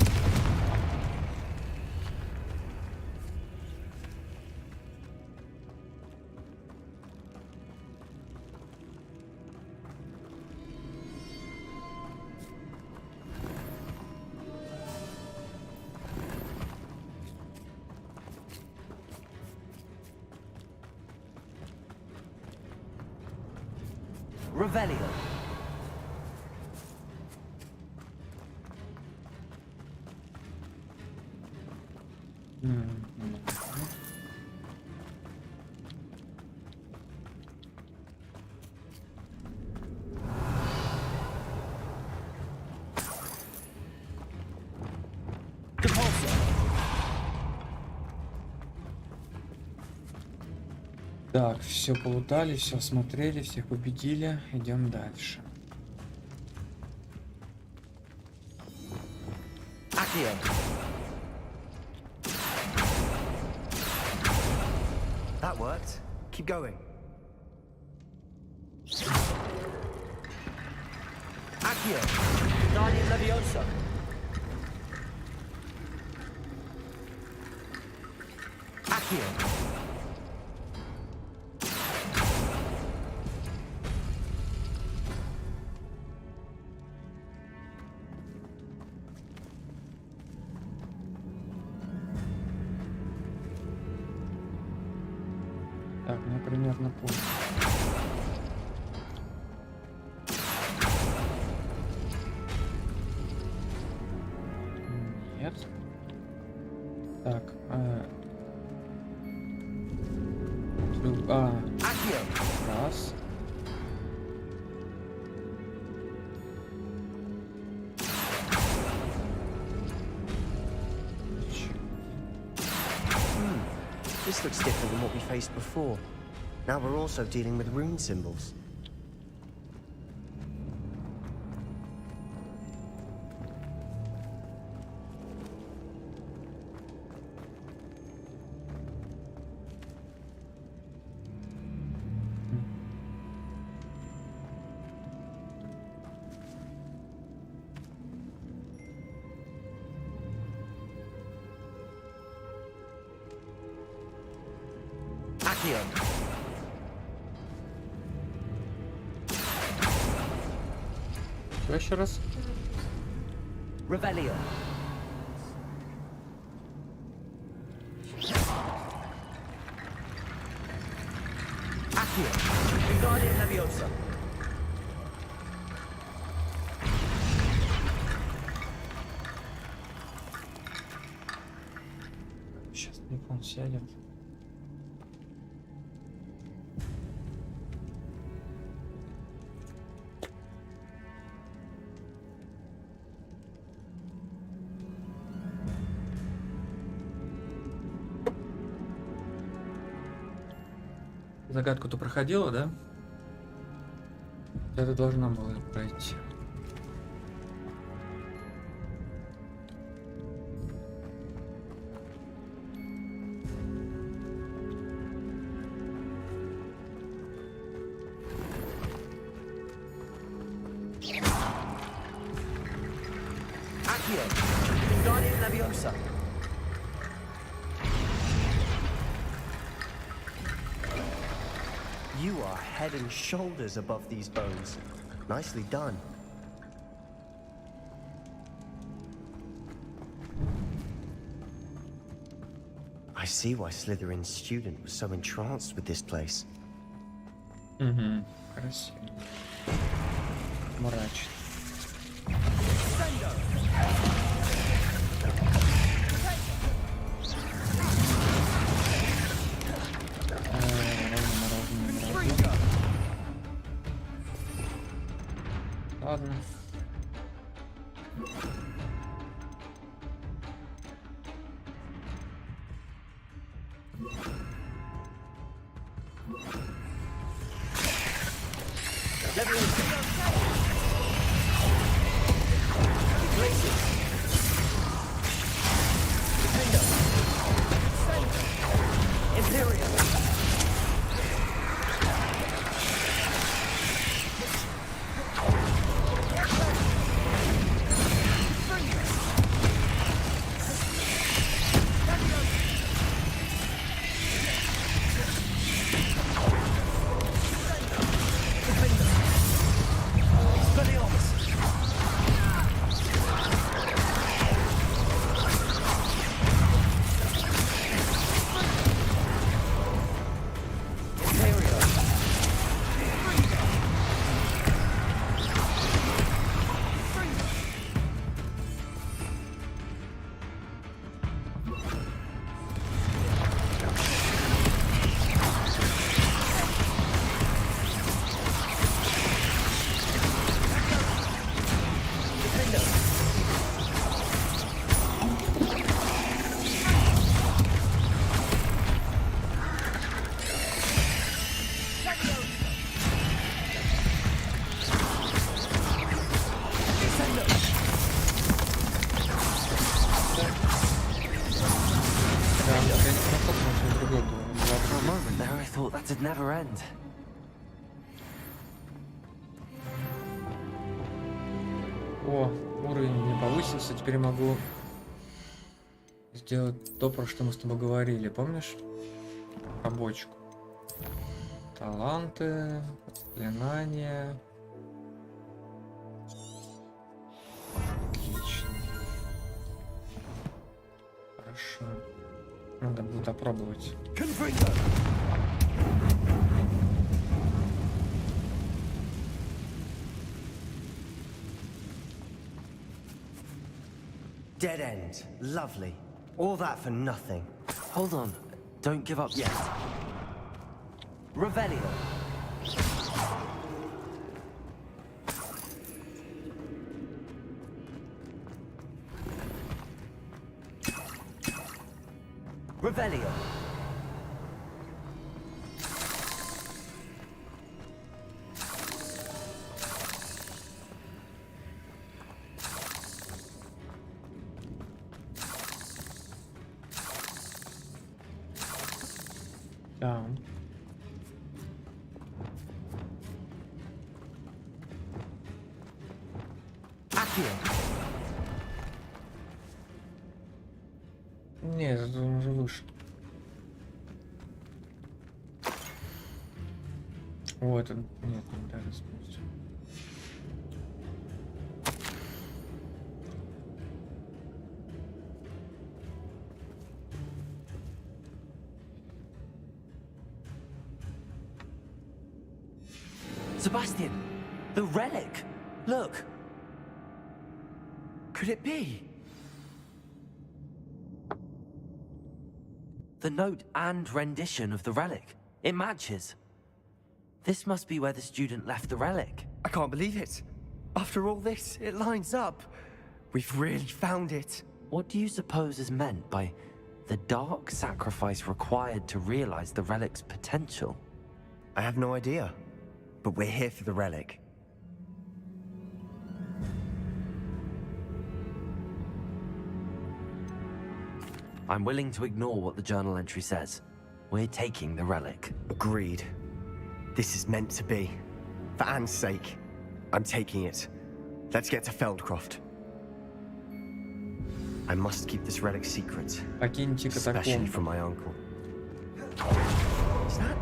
Revelio. Так, все полутали, все осмотрели, всех победили. Идем дальше. That worked. Keep going. Accio. Guardian Leviosa. Accio. примерно понял. Нет. Так, раз. This looks different than what we faced before. Now we're also dealing with rune symbols. Что еще раз? Rebellion. Accio. Wingardium Leviosa. Сейчас телефон сядет. Загадку-то проходила, да? Это должно было пройти. Accio. Wingardium Leviosa. You are head and shoulders above these bones. Nicely done. I see why Slytherin's student was so entranced with this place. Красиво. Мрачно. Ладно. For a moment there, I thought that'd never end. О, уровень не повысился, теперь могу сделать то, про что мы с тобой говорили, помнишь? Побочку. Таланты, заклинания. Отлично. Хорошо. Надо будет опробовать. Dead end. Lovely. All that for nothing. Hold on. Don't give up yet. Revelio. Revelio. Down. Нет, это он уже выше. О, это... Нет, не так спустя. Sebastian, the relic. Look. Could it be? The note and rendition of the relic. It matches. This must be where the student left the relic. I can't believe it. After all this, it lines up. We've really found it. What do you suppose is meant by the dark sacrifice required to realize the relic's potential? I have no idea. But we're here for the relic. I'm willing to ignore what the journal entry says. We're taking the relic. Agreed. This is meant to be. For Anne's sake, I'm taking it. Let's get to Feldcroft. I must keep this relic secret. Especially from my uncle. Is that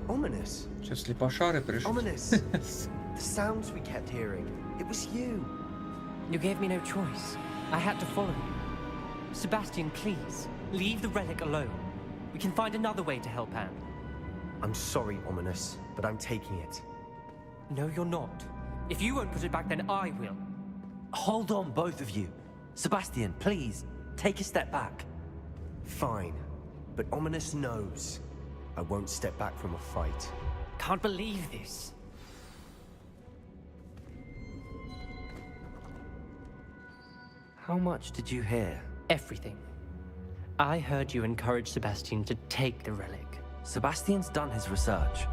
ominous? Сейчас слепошары пришли. Ominous. The sounds we kept hearing. It was you. You gave me no choice. I had to follow you. Sebastian, please, leave the relic alone. We can find another way to help Anne. I'm sorry, Ominous, but I'm taking it. No, you're not. If you won't put it back, then I will. Hold on, both of you. Sebastian, please, take a step back. Fine, but Ominous knows I won't step back from a fight. Can't believe this. How much did you hear? Everything. I heard you encourage Sebastian to take the relic. Sebastian's done his research.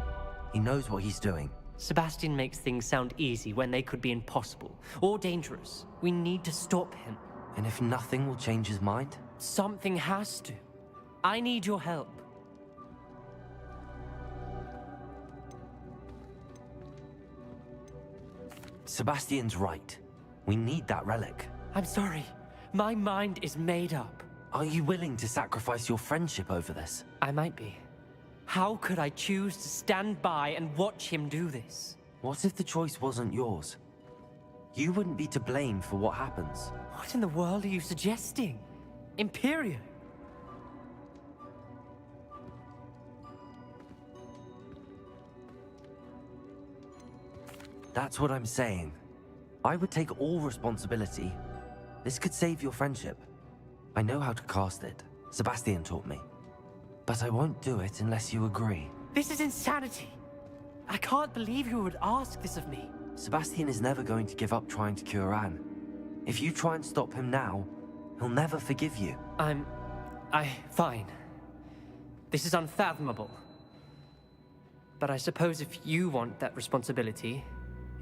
He knows what he's doing. Sebastian makes things sound easy when they could be impossible or dangerous. We need to stop him. And if nothing will change his mind? Something has to. I need your help. Sebastian's right. We need that relic. I'm sorry. My mind is made up. Are you willing to sacrifice your friendship over this? I might be. How could I choose to stand by and watch him do this? What if the choice wasn't yours? You wouldn't be to blame for what happens. What in the world are you suggesting? Imperium? That's what I'm saying. I would take all responsibility. This could save your friendship. I know how to cast it. Sebastian taught me. But I won't do it unless you agree. This is insanity. I can't believe you would ask this of me. Sebastian is never going to give up trying to cure Anne. If you try and stop him now, he'll never forgive you. Fine. This is unfathomable. But I suppose if you want that responsibility,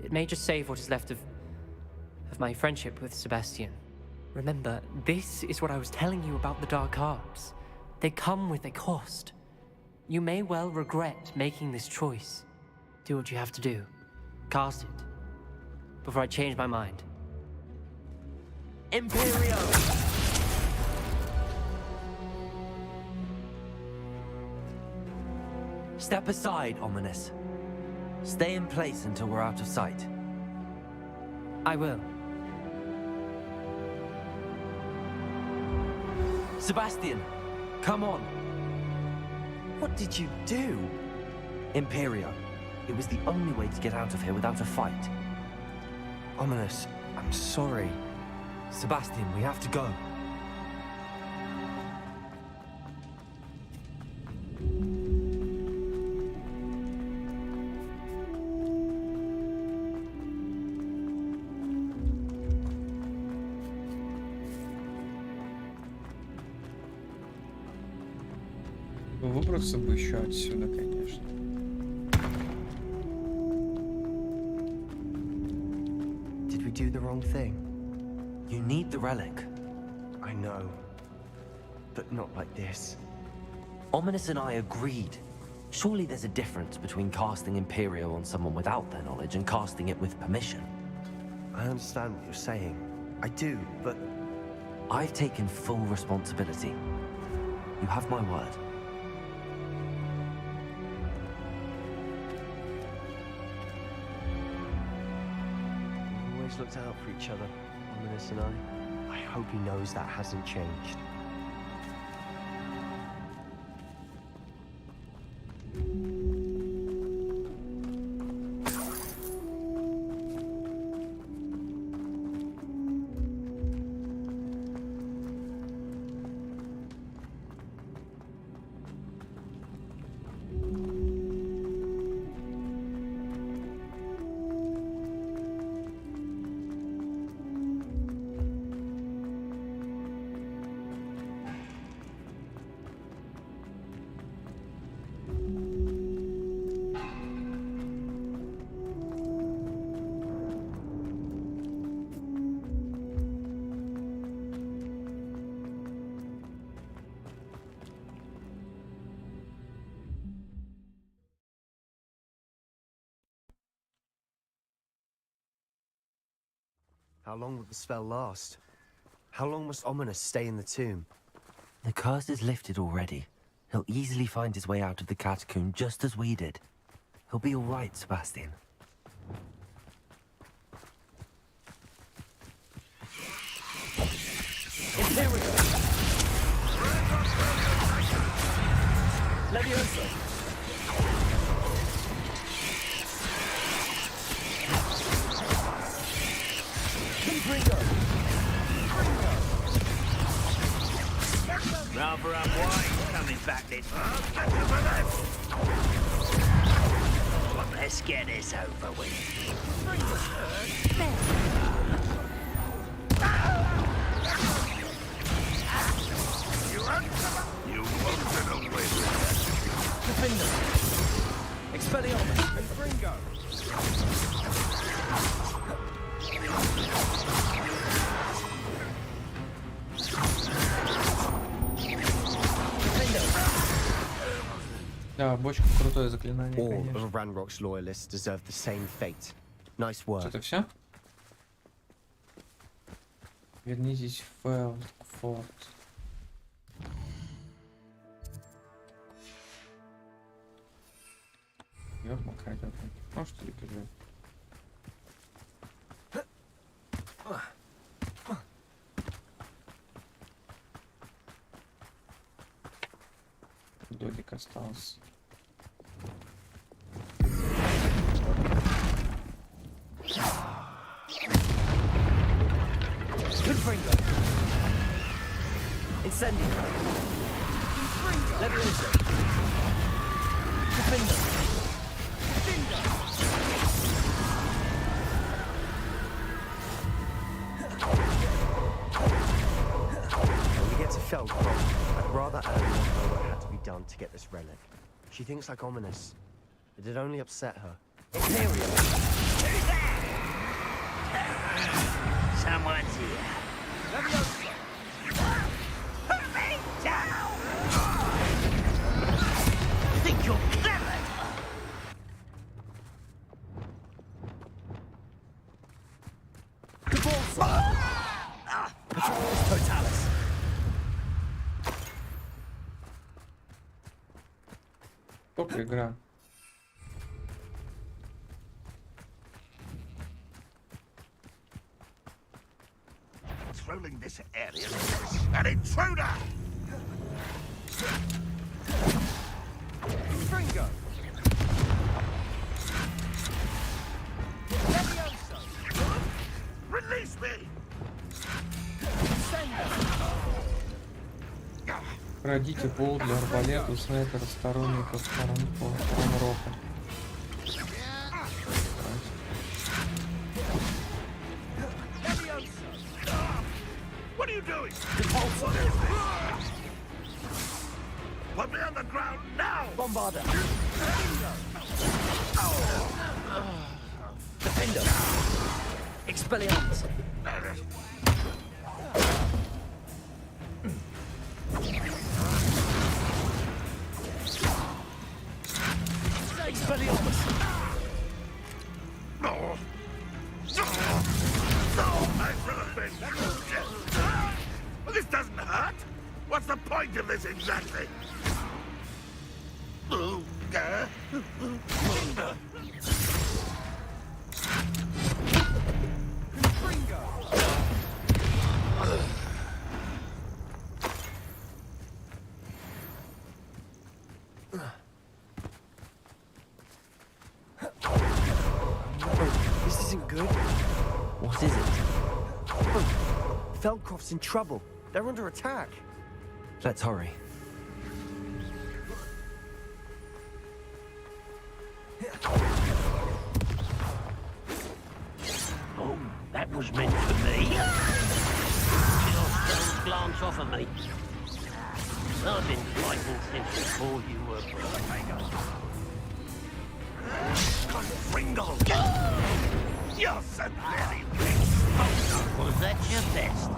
it may just save what is left of my friendship with Sebastian. Remember, this is what I was telling you about the dark arts. They come with a cost. You may well regret making this choice. Do what you have to do. Cast it. Before I change my mind. Imperio! Step aside, Ominous. Stay in place until we're out of sight. I will. Sebastian, come on. What did you do? Imperio. It was the only way to get out of here without a fight. Ominous, I'm sorry. Sebastian, we have to go. Выбраться бы еще отсюда, конечно. Did we do the wrong thing? You need the relic. I know. But not like this. Ominous and I agreed. Surely there's a difference between casting Imperial on someone without their knowledge and casting it with permission. I understand what you're saying. I do, but... I've taken full responsibility. You have my word. We've always looked out for each other, Ominous and I. I hope he knows that hasn't changed. How long will the spell last? How long must Ominous stay in the tomb? The curse is lifted already. He'll easily find his way out of the catacomb just as we did. He'll be all right, Sebastian. Imperial! Leviosa! Rather unwise coming back this far. Let's get this over with. You won't get away with that. Defender! Expelliarmus! And Fringo! Да, бочка крутое заклинание, All конечно. of Ranrock's loyalists deserve the same fate. Nice work. Это все? Вернитесь в Фелдфорд. Ёрма, какая-то. Ну что ли, блин. Додик остался. Confringo! Incendio! Leviosa! Defender! When we get to Feldcroft, I'd rather Anne know what had to be done to get this relic. She thinks like Ominous. It'd only upset her. Imperial! Someone's here. Leviosa! Put me down! You think you're clever? Patronus Totalis! Топ игра. Patrolling this area is an intruder! Fringo! Leviosa! Release me! Пройдите пол для арбалета у снайпера сторонника сторон рока. What are you doing? Put me on the ground now! Bombarder! Defender! Expelliarmus! Expelliarmus! No! I should have been. This doesn't hurt. What's the point of this exactly? This isn't good. What is it? Feldcroft's in trouble. They're under attack. Let's hurry. Oh, that was meant for me. Don't glance off of me. I've been fighting since before you were born. Ringo! You're so very rich. Was that your best?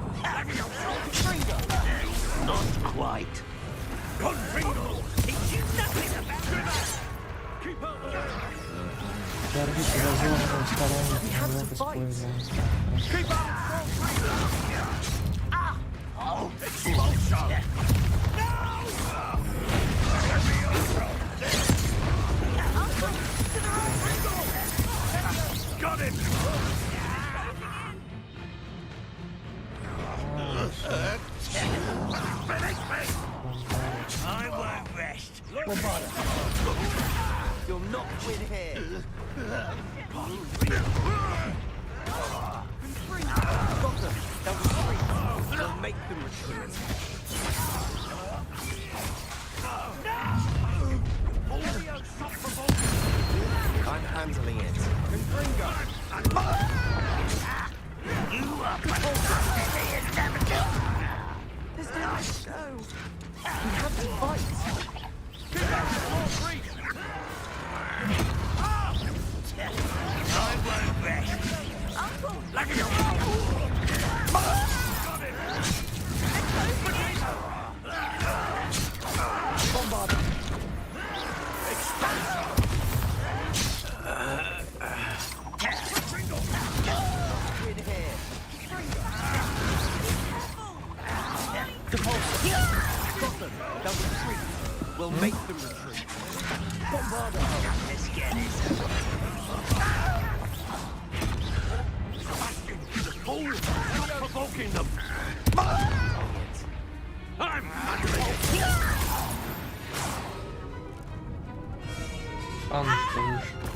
Not quite. Ringo! Teach you nothing about it. Keep up! Пройдите возможно сторонника рока с Keep up! Oh, expulsion! Got him! I won't rest. You'll not win here. Got them. Down the street. We'll make them retreat. I'm handling it. You are practically inevitable. There's nowhere to go. We have to fight. I won't rest. Look at you! Bombarder. Win here. Depulsor. Got them. Down the street. We'll make them retreat. Bombarder. Let's get it. Oh, stop provoking them! I'm handling it! Аннушка вышла.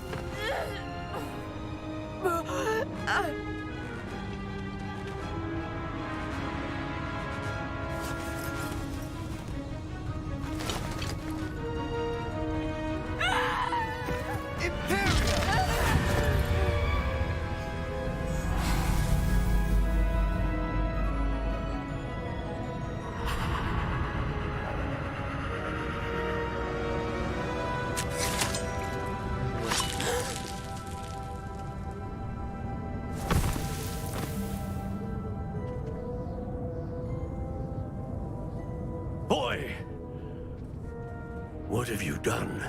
Boy! What have you done?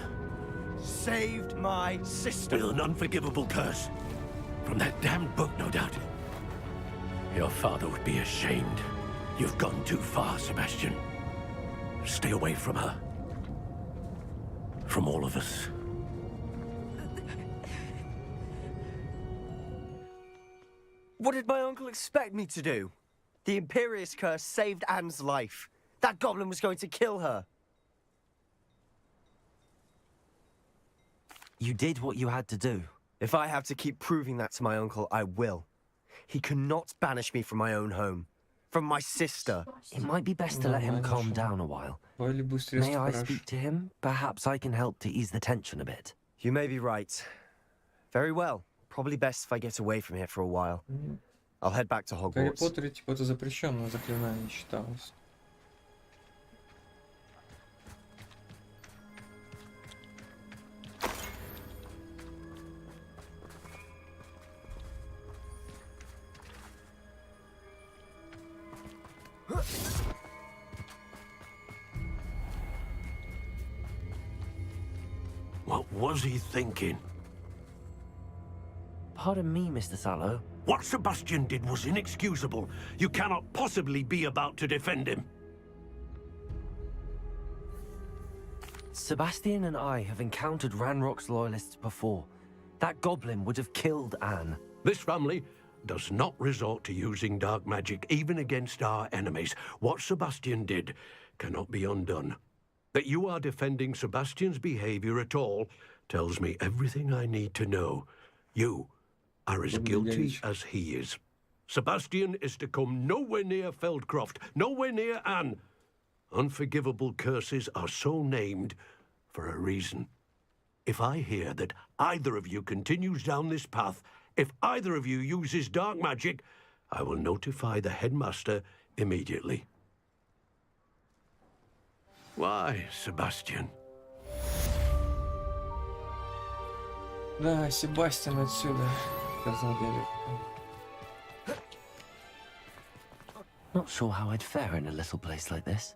Saved my sister. With an unforgivable curse. From that damned book, no doubt. Your father would be ashamed. You've gone too far, Sebastian. Stay away from her. From all of us. What did my uncle expect me to do? The Imperious curse saved Anne's life. That goblin was going to kill her. You did what you had to do. If I have to keep proving that to my uncle, I will. He cannot banish me from my own home. from my sister. It might be best to let him calm down a while. May I speak to him? Perhaps I can help to ease the tension a bit. You may be right. Very well. Probably best if I get away from here for a while. I'll head back to В Гарри Hogwarts. Поттере, типа, это запрещенное заклинание считалось. What was he thinking? Pardon me, Mr. Sallow. What Sebastian did was inexcusable. You cannot possibly be about to defend him. Sebastian and I have encountered Ranrock's loyalists before. That goblin would have killed Anne. This family does not resort to using dark magic even against our enemies. What Sebastian did cannot be undone. That you are defending Sebastian's behavior at all tells me everything I need to know. You are as guilty as he is. Sebastian is to come nowhere near Feldcroft, nowhere near Anne. Unforgivable curses are so named for a reason. If I hear that either of you continues down this path, if either of you uses dark magic, I will notify the headmaster immediately. Why, Sebastian? Да, Себастьян отсюда, сказал дядя. Not sure how I'd fare in a little place like this.